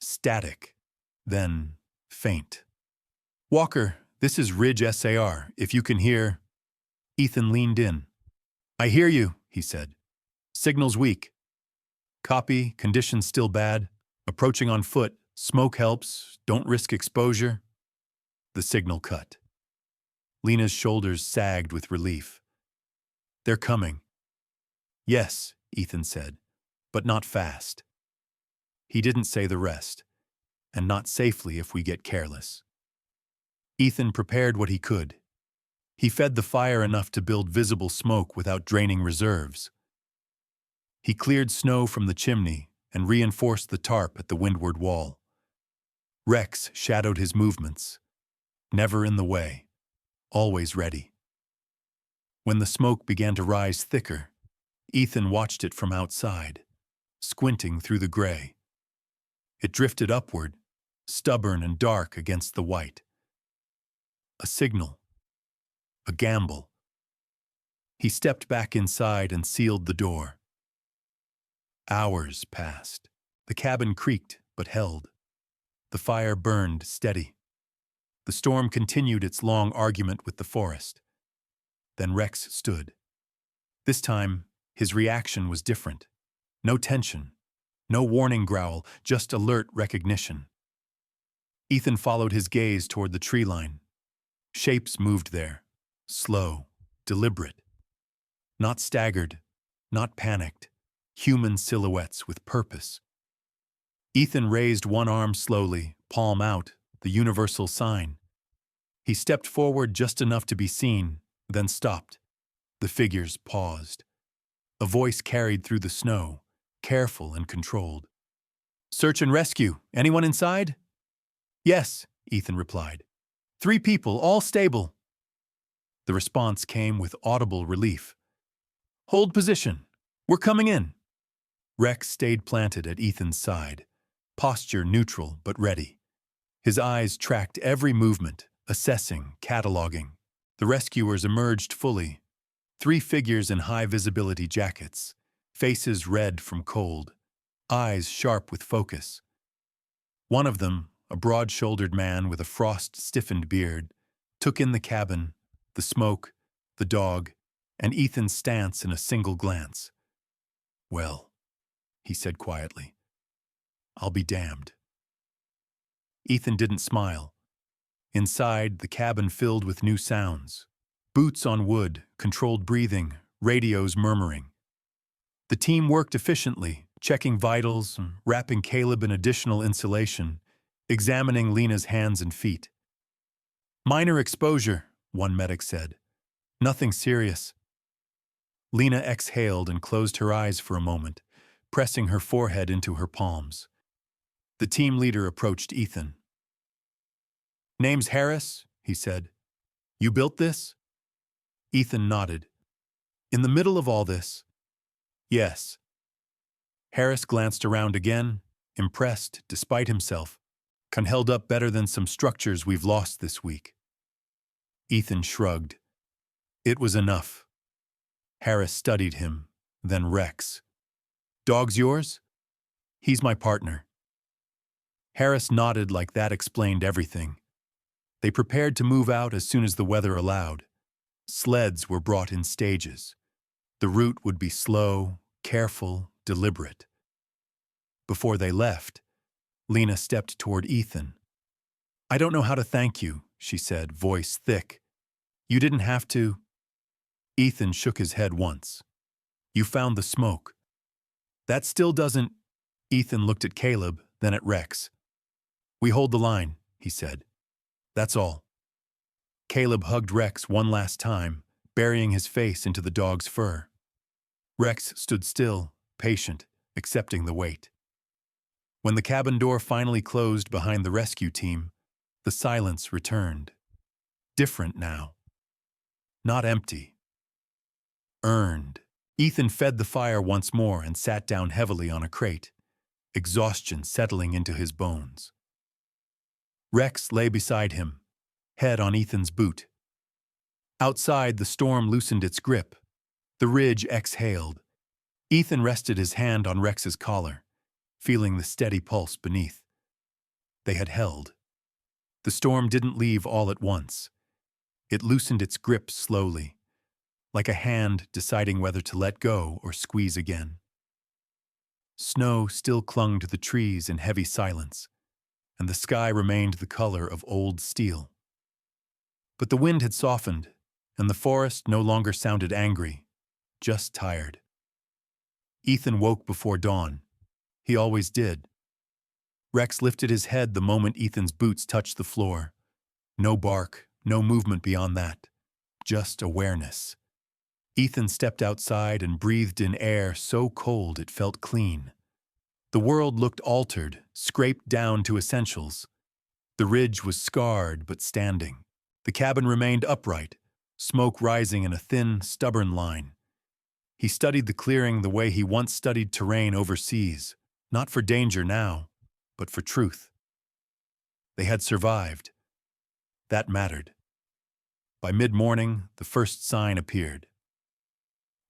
Static, then faint. "Walker, this is Ridge SAR, if you can hear." Ethan leaned in. "I hear you," he said. "Signal's weak." "Copy, conditions still bad. Approaching on foot. Smoke helps. Don't risk exposure." The signal cut. Lena's shoulders sagged with relief. "They're coming." "Yes," Ethan said, "but not fast." He didn't say the rest, and not safely if we get careless. Ethan prepared what he could. He fed the fire enough to build visible smoke without draining reserves. He cleared snow from the chimney and reinforced the tarp at the windward wall. Rex shadowed his movements, never in the way, always ready. When the smoke began to rise thicker, Ethan watched it from outside, squinting through the gray. It drifted upward, stubborn and dark against the white. A signal. A gamble. He stepped back inside and sealed the door. Hours passed. The cabin creaked but held. The fire burned steady. The storm continued its long argument with the forest. Then Rex stood. This time, his reaction was different. No tension, no warning growl, just alert recognition. Ethan followed his gaze toward the tree line. Shapes moved there, slow, deliberate. Not staggered, not panicked, human silhouettes with purpose. Ethan raised one arm slowly, palm out, the universal sign. He stepped forward just enough to be seen, then stopped. The figures paused. A voice carried through the snow, careful and controlled. "Search and rescue. Anyone inside?" "Yes," Ethan replied. "3 people, all stable." The response came with audible relief. "Hold position. We're coming in." Rex stayed planted at Ethan's side, posture neutral but ready. His eyes tracked every movement, assessing, cataloging. The rescuers emerged fully. 3 figures in high-visibility jackets, faces red from cold, eyes sharp with focus. One of them, a broad-shouldered man with a frost-stiffened beard, took in the cabin, the smoke, the dog, and Ethan's stance in a single glance. "Well," he said quietly, "I'll be damned." Ethan didn't smile. Inside, the cabin filled with new sounds. Boots on wood, controlled breathing, radios murmuring. The team worked efficiently, checking vitals, wrapping Caleb in additional insulation, examining Lena's hands and feet. "Minor exposure," one medic said. "Nothing serious." Lena exhaled and closed her eyes for a moment, pressing her forehead into her palms. The team leader approached Ethan. "Name's Harris," he said. "You built this?" Ethan nodded. "In the middle of all this?" "Yes." Harris glanced around again, impressed despite himself. "Held up better than some structures we've lost this week." Ethan shrugged. It was enough. Harris studied him, then Rex. "Dog's yours?" "He's my partner." Harris nodded like that explained everything. They prepared to move out as soon as the weather allowed. Sleds were brought in stages. The route would be slow, careful, deliberate. Before they left, Lena stepped toward Ethan. "I don't know how to thank you," she said, voice thick. "You didn't have to." Ethan shook his head once. "You found the smoke." "That still doesn't—" Ethan looked at Caleb, then at Rex. "We hold the line," he said. "That's all." Caleb hugged Rex one last time, burying his face into the dog's fur. Rex stood still, patient, accepting the weight. When the cabin door finally closed behind the rescue team, the silence returned. Different now. Not empty. Earned. Ethan fed the fire once more and sat down heavily on a crate, exhaustion settling into his bones. Rex lay beside him, head on Ethan's boot. Outside, the storm loosened its grip. The ridge exhaled. Ethan rested his hand on Rex's collar, feeling the steady pulse beneath. They had held. The storm didn't leave all at once. It loosened its grip slowly, like a hand deciding whether to let go or squeeze again. Snow still clung to the trees in heavy silence, and the sky remained the color of old steel. But the wind had softened, and the forest no longer sounded angry, just tired. Ethan woke before dawn. He always did. Rex lifted his head the moment Ethan's boots touched the floor. No bark, no movement beyond that. Just awareness. Ethan stepped outside and breathed in air so cold it felt clean. The world looked altered, scraped down to essentials. The ridge was scarred but standing. The cabin remained upright, smoke rising in a thin, stubborn line. He studied the clearing the way he once studied terrain overseas, not for danger now, but for truth. They had survived. That mattered. By mid-morning, the first sign appeared.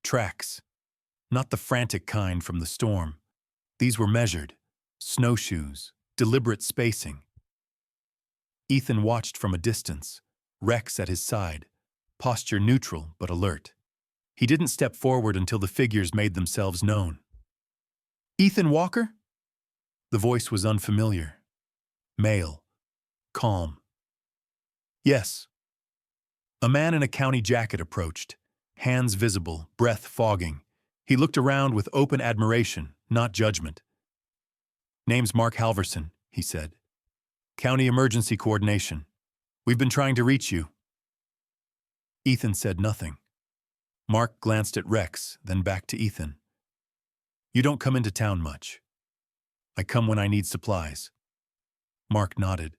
Tracks. Not the frantic kind from the storm. These were measured. Snowshoes. Deliberate spacing. Ethan watched from a distance, Rex at his side, posture neutral but alert. He didn't step forward until the figures made themselves known. "Ethan Walker?" The voice was unfamiliar. Male. Calm. "Yes." A man in a county jacket approached, hands visible, breath fogging. He looked around with open admiration, not judgment. "Name's Mark Halverson," he said. "County Emergency Coordination. We've been trying to reach you." Ethan said nothing. Mark glanced at Rex, then back to Ethan. "You don't come into town much." "I come when I need supplies." Mark nodded.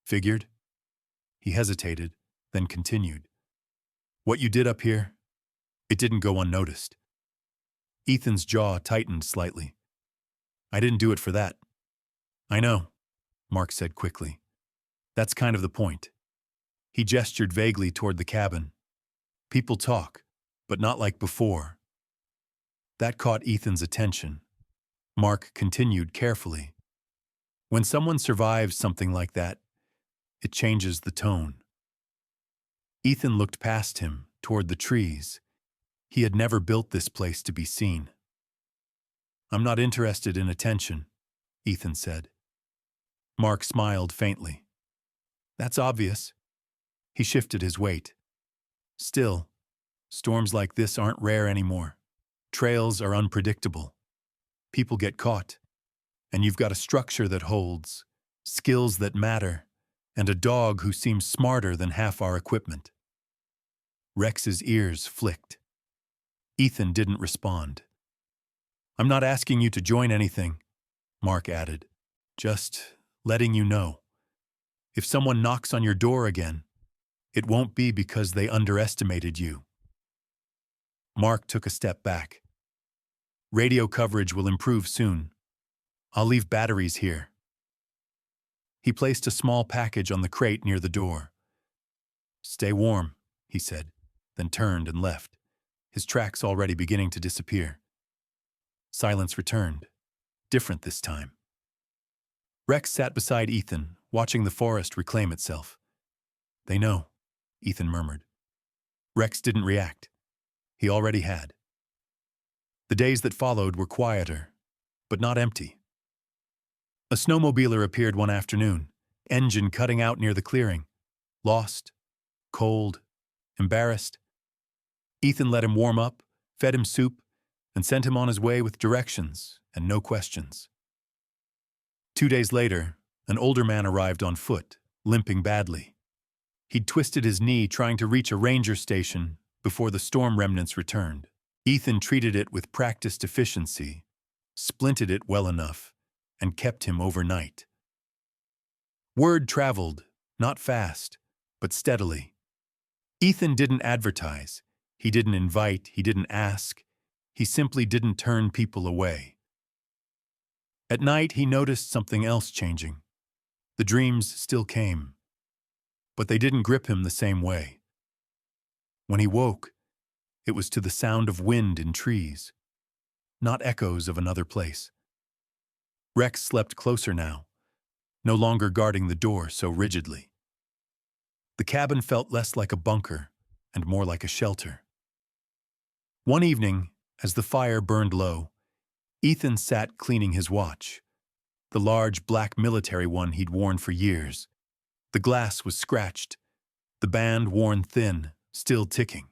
"Figured." He hesitated, then continued. "What you did up here, it didn't go unnoticed." Ethan's jaw tightened slightly. "I didn't do it for that." "I know," Mark said quickly. "That's kind of the point." He gestured vaguely toward the cabin. "People talk, but not like before." That caught Ethan's attention. Mark continued carefully. "When someone survives something like that, it changes the tone." Ethan looked past him, toward the trees. He had never built this place to be seen. "I'm not interested in attention," Ethan said. Mark smiled faintly. "That's obvious." He shifted his weight. "Still, storms like this aren't rare anymore. Trails are unpredictable. People get caught. And you've got a structure that holds, skills that matter, and a dog who seems smarter than half our equipment." Rex's ears flicked. Ethan didn't respond. "I'm not asking you to join anything," Mark added. "Just letting you know. If someone knocks on your door again, it won't be because they underestimated you." Mark took a step back. "Radio coverage will improve soon. I'll leave batteries here." He placed a small package on the crate near the door. "Stay warm," he said, then turned and left, his tracks already beginning to disappear. Silence returned, different this time. Rex sat beside Ethan, watching the forest reclaim itself. "They know," Ethan murmured. Rex didn't react. He already had. The days that followed were quieter, but not empty. A snowmobiler appeared one afternoon, engine cutting out near the clearing. Lost, cold, embarrassed. Ethan let him warm up, fed him soup, and sent him on his way with directions and no questions. 2 days later, an older man arrived on foot, limping badly. He'd twisted his knee trying to reach a ranger station before the storm remnants returned. Ethan treated it with practiced efficiency, splinted it well enough, and kept him overnight. Word traveled, not fast, but steadily. Ethan didn't advertise. He didn't invite. He didn't ask. He simply didn't turn people away. At night, he noticed something else changing. The dreams still came, but they didn't grip him the same way. When he woke, it was to the sound of wind in trees, not echoes of another place. Rex slept closer now, no longer guarding the door so rigidly. The cabin felt less like a bunker and more like a shelter. One evening, as the fire burned low, Ethan sat cleaning his watch, the large black military one he'd worn for years. The glass was scratched, the band worn thin, still ticking.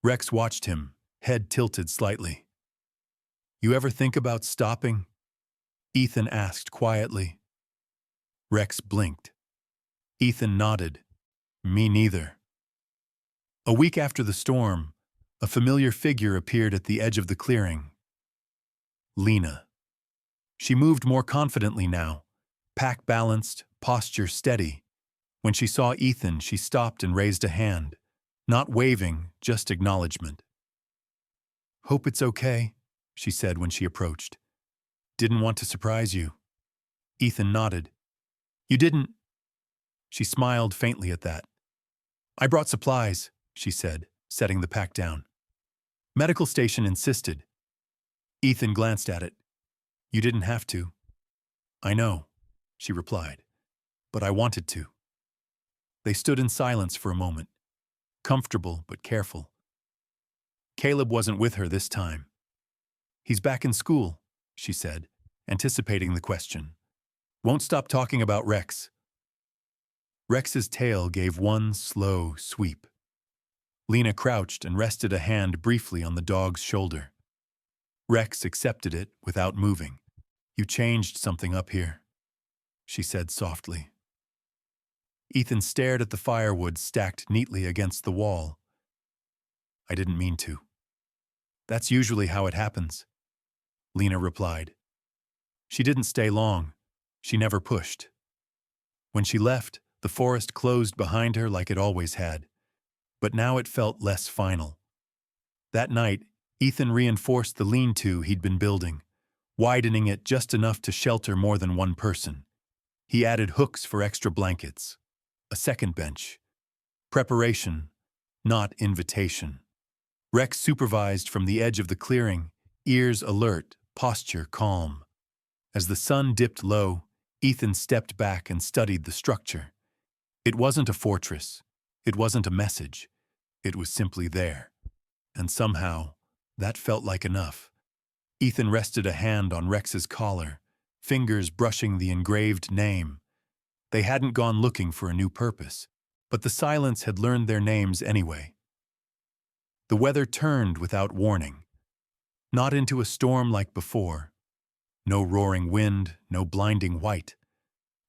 Rex watched him, head tilted slightly. "You ever think about stopping?" Ethan asked quietly. Rex blinked. Ethan nodded. "Me neither." A week after the storm, a familiar figure appeared at the edge of the clearing. Lena. She moved more confidently now, pack balanced, posture steady. When she saw Ethan, she stopped and raised a hand, not waving, just acknowledgement. "Hope it's okay," she said when she approached. "Didn't want to surprise you." Ethan nodded. "You didn't." She smiled faintly at that. "I brought supplies," she said, setting the pack down. "Medical station insisted." Ethan glanced at it. "You didn't have to." "I know," she replied. but I wanted to. They stood in silence for a moment, comfortable but careful. Caleb wasn't with her this time. He's back in school, she said, anticipating the question. Won't stop talking about Rex. Rex's tail gave one slow sweep. Lena crouched and rested a hand briefly on the dog's shoulder. Rex accepted it without moving. You changed something up here, she said softly. Ethan stared at the firewood stacked neatly against the wall. I didn't mean to. That's usually how it happens, Lena replied. She didn't stay long. She never pushed. When she left, the forest closed behind her like it always had, but now it felt less final. That night, Ethan reinforced the lean-to he'd been building, widening it just enough to shelter more than one person. He added hooks for extra blankets, a second bench. Preparation, not invitation. Rex supervised from the edge of the clearing, ears alert, posture calm. As the sun dipped low, Ethan stepped back and studied the structure. It wasn't a fortress. It wasn't a message. It was simply there. And somehow, that felt like enough. Ethan rested a hand on Rex's collar, fingers brushing the engraved name. They hadn't gone looking for a new purpose, but the silence had learned their names anyway. The weather turned without warning. Not into a storm like before. No roaring wind, no blinding white,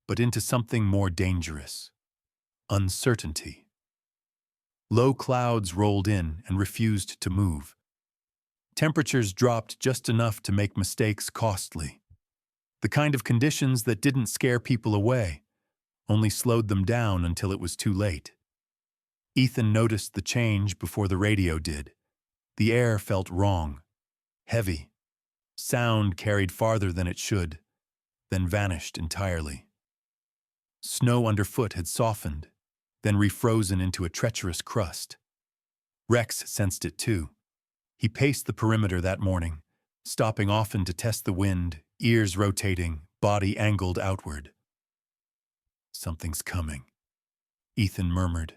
but into something more dangerous. Uncertainty. Low clouds rolled in and refused to move. Temperatures dropped just enough to make mistakes costly. The kind of conditions that didn't scare people away, only slowed them down until it was too late. Ethan noticed the change before the radio did. The air felt wrong, heavy. Sound carried farther than it should, then vanished entirely. Snow underfoot had softened, then refrozen into a treacherous crust. Rex sensed it too. He paced the perimeter that morning, stopping often to test the wind, ears rotating, body angled outward. Something's coming, Ethan murmured.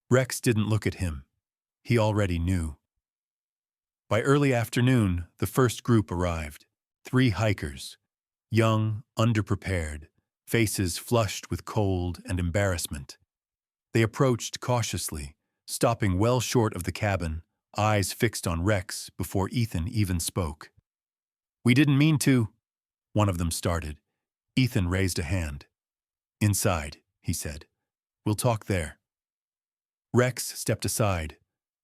Rex didn't look at him. He already knew. By early afternoon, the first group arrived. 3 hikers, young, underprepared, faces flushed with cold and embarrassment. They approached cautiously, stopping well short of the cabin, eyes fixed on Rex before Ethan even spoke. We didn't mean to, one of them started. Ethan raised a hand. Inside, he said. We'll talk there. Rex stepped aside,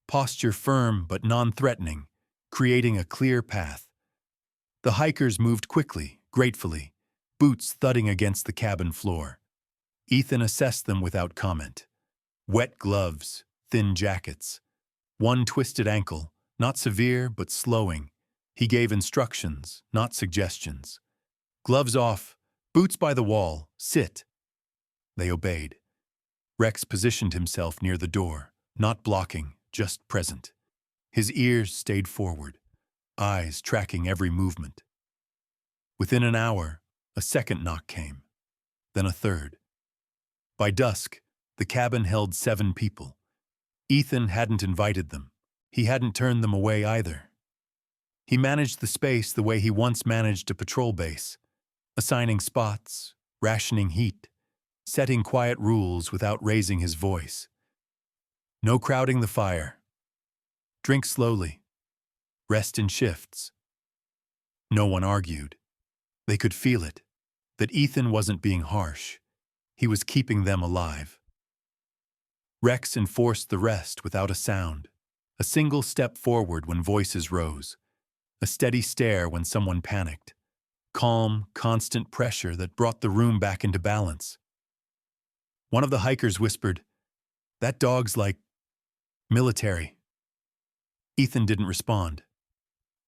posture firm but non-threatening, creating a clear path. The hikers moved quickly, gratefully, boots thudding against the cabin floor. Ethan assessed them without comment. Wet gloves, thin jackets. One twisted ankle, not severe but slowing. He gave instructions, not suggestions. Gloves off, boots by the wall, sit. They obeyed. Rex positioned himself near the door, not blocking, just present. His ears stayed forward, eyes tracking every movement. Within an hour, a second knock came, then a third. By dusk, the cabin held 7 people. Ethan hadn't invited them. He hadn't turned them away either. He managed the space the way he once managed a patrol base, assigning spots, rationing heat, setting quiet rules without raising his voice. No crowding the fire. Drink slowly. Rest in shifts. No one argued. They could feel it, that Ethan wasn't being harsh. He was keeping them alive. Rex enforced the rest without a sound, a single step forward when voices rose, a steady stare when someone panicked, calm, constant pressure that brought the room back into balance. One of the hikers whispered, "That dog's like military." Ethan didn't respond.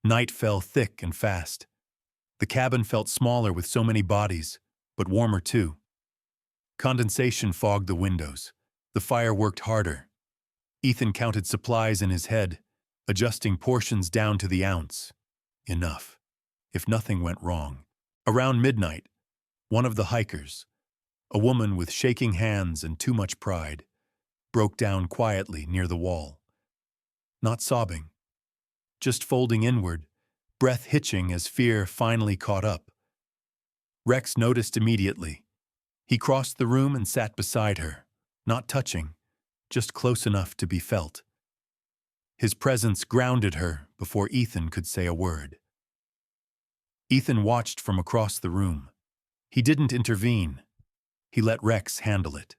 Night fell thick and fast. The cabin felt smaller with so many bodies, but warmer too. Condensation fogged the windows. The fire worked harder. Ethan counted supplies in his head, adjusting portions down to the ounce. Enough. If nothing went wrong. Around midnight, one of the hikers, A woman with shaking hands and too much pride broke down quietly near the wall. Not sobbing, just folding inward, breath hitching as fear finally caught up. Rex noticed immediately. He crossed the room and sat beside her, not touching, just close enough to be felt. His presence grounded her before Ethan could say a word. Ethan watched from across the room. He didn't intervene. He let Rex handle it.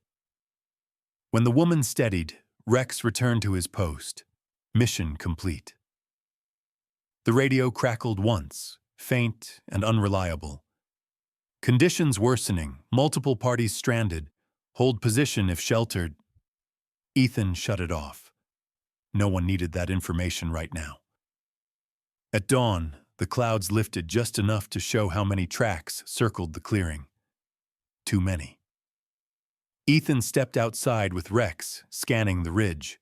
When the woman steadied, Rex returned to his post. Mission complete. The radio crackled once, faint and unreliable. Conditions worsening, multiple parties stranded, hold position if sheltered. Ethan shut it off. No one needed that information right now. At dawn, the clouds lifted just enough to show how many tracks circled the clearing. Too many. Ethan stepped outside with Rex, scanning the ridge.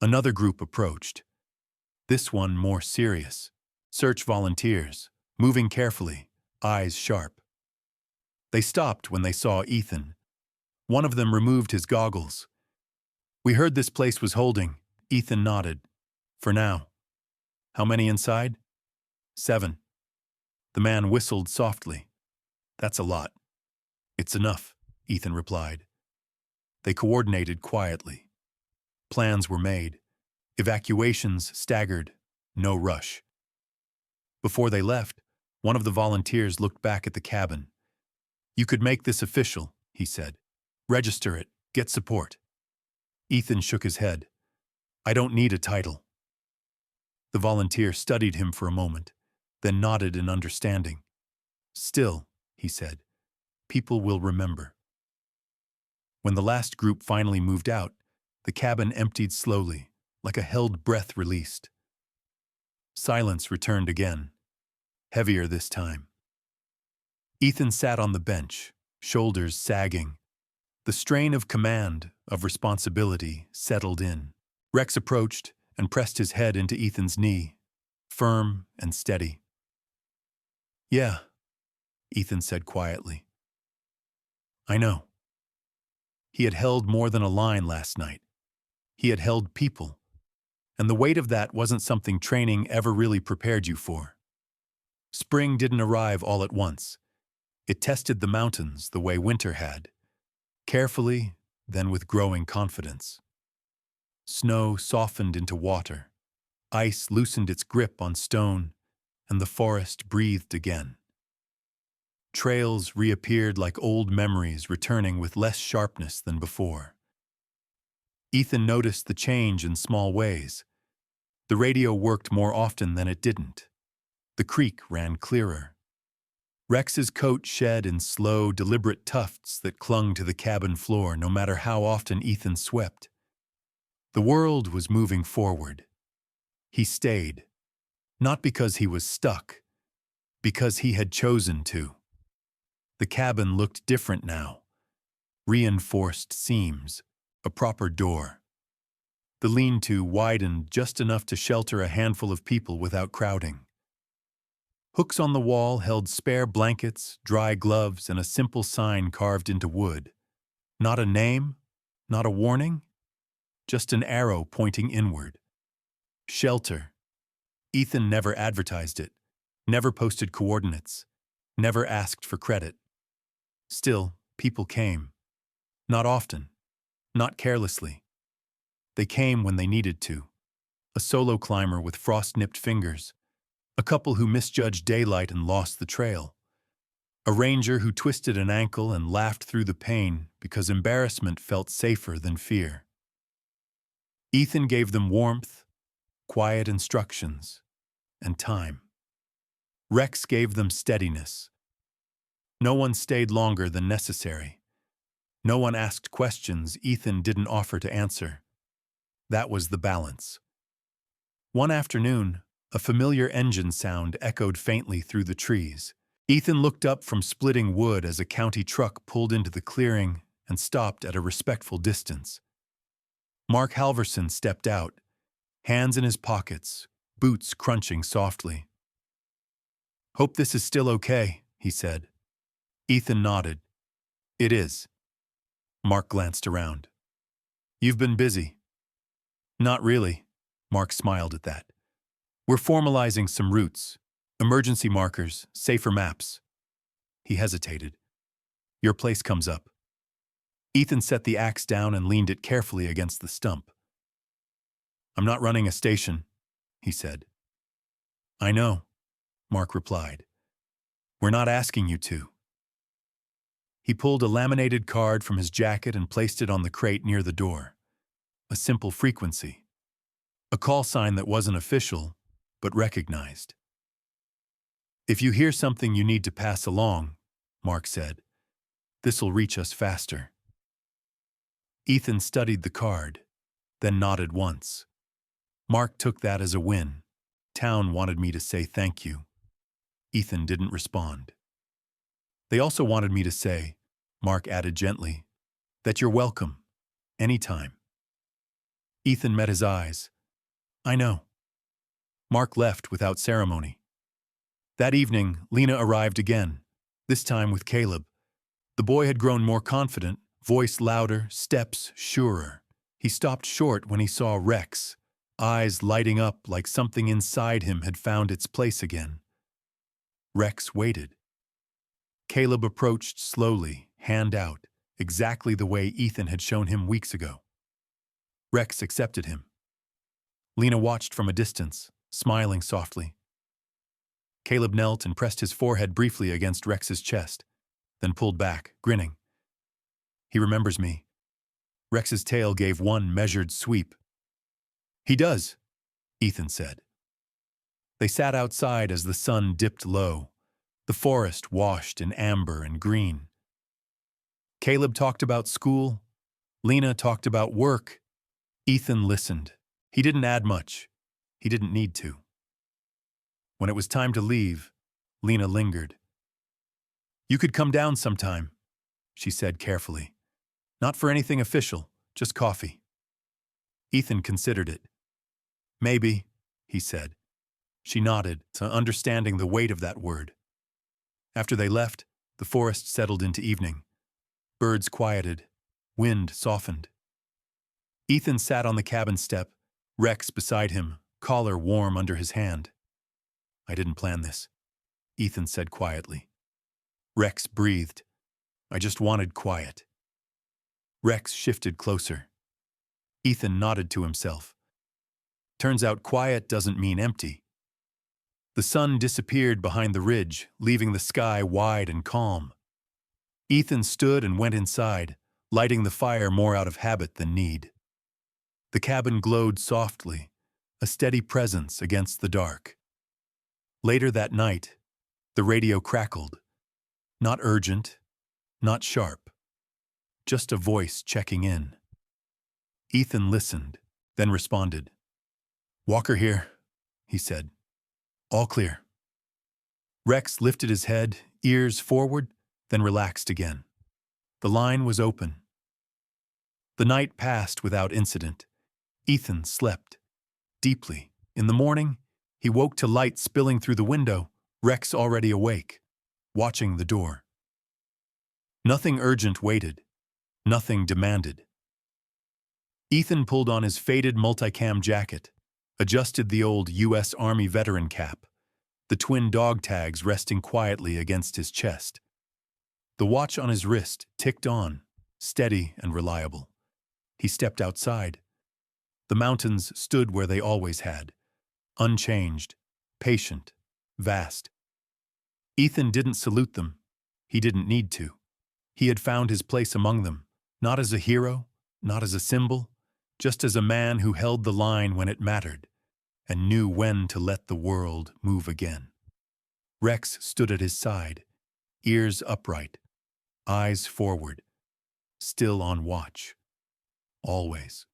Another group approached. This one more serious. Search volunteers, moving carefully, eyes sharp. They stopped when they saw Ethan. One of them removed his goggles. "We heard this place was holding." Ethan nodded. "For now." "How many inside?" 7. The man whistled softly. "That's a lot." "It's enough," Ethan replied. They coordinated quietly. Plans were made. Evacuations staggered. No rush. Before they left, one of the volunteers looked back at the cabin. "You could make this official," he said. "Register it. Get support." Ethan shook his head. "I don't need a title." The volunteer studied him for a moment, then nodded in understanding. "Still," he said, "people will remember." When the last group finally moved out, the cabin emptied slowly, like a held breath released. Silence returned again, heavier this time. Ethan sat on the bench, shoulders sagging. The strain of command, of responsibility, settled in. Rex approached and pressed his head into Ethan's knee, firm and steady. "Yeah," Ethan said quietly. "I know." He had held more than a line last night. He had held people, and the weight of that wasn't something training ever really prepared you for. Spring didn't arrive all at once. It tested the mountains the way winter had, carefully, then with growing confidence. Snow softened into water, ice loosened its grip on stone, and the forest breathed again. Trails reappeared like old memories, returning with less sharpness than before. Ethan noticed the change in small ways. The radio worked more often than it didn't. The creek ran clearer. Rex's coat shed in slow, deliberate tufts that clung to the cabin floor no matter how often Ethan swept. The world was moving forward. He stayed, not because he was stuck, because he had chosen to. The cabin looked different now. Reinforced seams, a proper door. The lean-to widened just enough to shelter a handful of people without crowding. Hooks on the wall held spare blankets, dry gloves, and a simple sign carved into wood. Not a name, not a warning, just an arrow pointing inward. Shelter. Ethan never advertised it, never posted coordinates, never asked for credit. Still, people came. Not often, not carelessly. They came when they needed to. A solo climber with frost-nipped fingers. A couple who misjudged daylight and lost the trail. A ranger who twisted an ankle and laughed through the pain because embarrassment felt safer than fear. Ethan gave them warmth, quiet instructions, and time. Rex gave them steadiness. No one stayed longer than necessary. No one asked questions Ethan didn't offer to answer. That was the balance. One afternoon, a familiar engine sound echoed faintly through the trees. Ethan looked up from splitting wood as a county truck pulled into the clearing and stopped at a respectful distance. Mark Halverson stepped out, hands in his pockets, boots crunching softly. "Hope this is still okay," he said. Ethan nodded. It is. Mark glanced around. You've been busy. Not really. Mark smiled at that. We're formalizing some routes, emergency markers, safer maps. He hesitated. Your place comes up. Ethan set the axe down and leaned it carefully against the stump. I'm not running a station, he said. I know, Mark replied. We're not asking you to. He pulled a laminated card from his jacket and placed it on the crate near the door. A simple frequency. A call sign that wasn't official, but recognized. If you hear something you need to pass along, Mark said, this'll reach us faster. Ethan studied the card, then nodded once. Mark took that as a win. Town wanted me to say thank you. Ethan didn't respond. They also wanted me to say, Mark added gently, that you're welcome, anytime. Ethan met his eyes. I know. Mark left without ceremony. That evening, Lena arrived again, this time with Caleb. The boy had grown more confident, voice louder, steps surer. He stopped short when he saw Rex, eyes lighting up like something inside him had found its place again. Rex waited. Caleb approached slowly, hand out, exactly the way Ethan had shown him weeks ago. Rex accepted him. Lena watched from a distance, smiling softly. Caleb knelt and pressed his forehead briefly against Rex's chest, then pulled back, grinning. He remembers me. Rex's tail gave one measured sweep. He does, Ethan said. They sat outside as the sun dipped low, the forest washed in amber and green. Caleb talked about school. Lena talked about work. Ethan listened. He didn't add much. He didn't need to. When it was time to leave, Lena lingered. You could come down sometime, she said carefully. Not for anything official, just coffee. Ethan considered it. Maybe, he said. She nodded, understanding the weight of that word. After they left, the forest settled into evening. Birds quieted. Wind softened. Ethan sat on the cabin step, Rex beside him, collar warm under his hand. I didn't plan this, Ethan said quietly. Rex breathed. I just wanted quiet. Rex shifted closer. Ethan nodded to himself. Turns out quiet doesn't mean empty. The sun disappeared behind the ridge, leaving the sky wide and calm. Ethan stood and went inside, lighting the fire more out of habit than need. The cabin glowed softly, a steady presence against the dark. Later that night, the radio crackled. Not urgent, not sharp. Just a voice checking in. Ethan listened, then responded. Walker here, he said. All clear. Rex lifted his head, ears forward, then relaxed again. The line was open. The night passed without incident. Ethan slept. Deeply. In the morning, he woke to light spilling through the window, Rex already awake, watching the door. Nothing urgent waited. Nothing demanded. Ethan pulled on his faded multicam jacket, adjusted the old U.S. Army veteran cap, the twin dog tags resting quietly against his chest. The watch on his wrist ticked on, steady and reliable. He stepped outside. The mountains stood where they always had, unchanged, patient, vast. Ethan didn't salute them. He didn't need to. He had found his place among them, not as a hero, not as a symbol, just as a man who held the line when it mattered and knew when to let the world move again. Rex stood at his side, ears upright, eyes forward, still on watch. Always.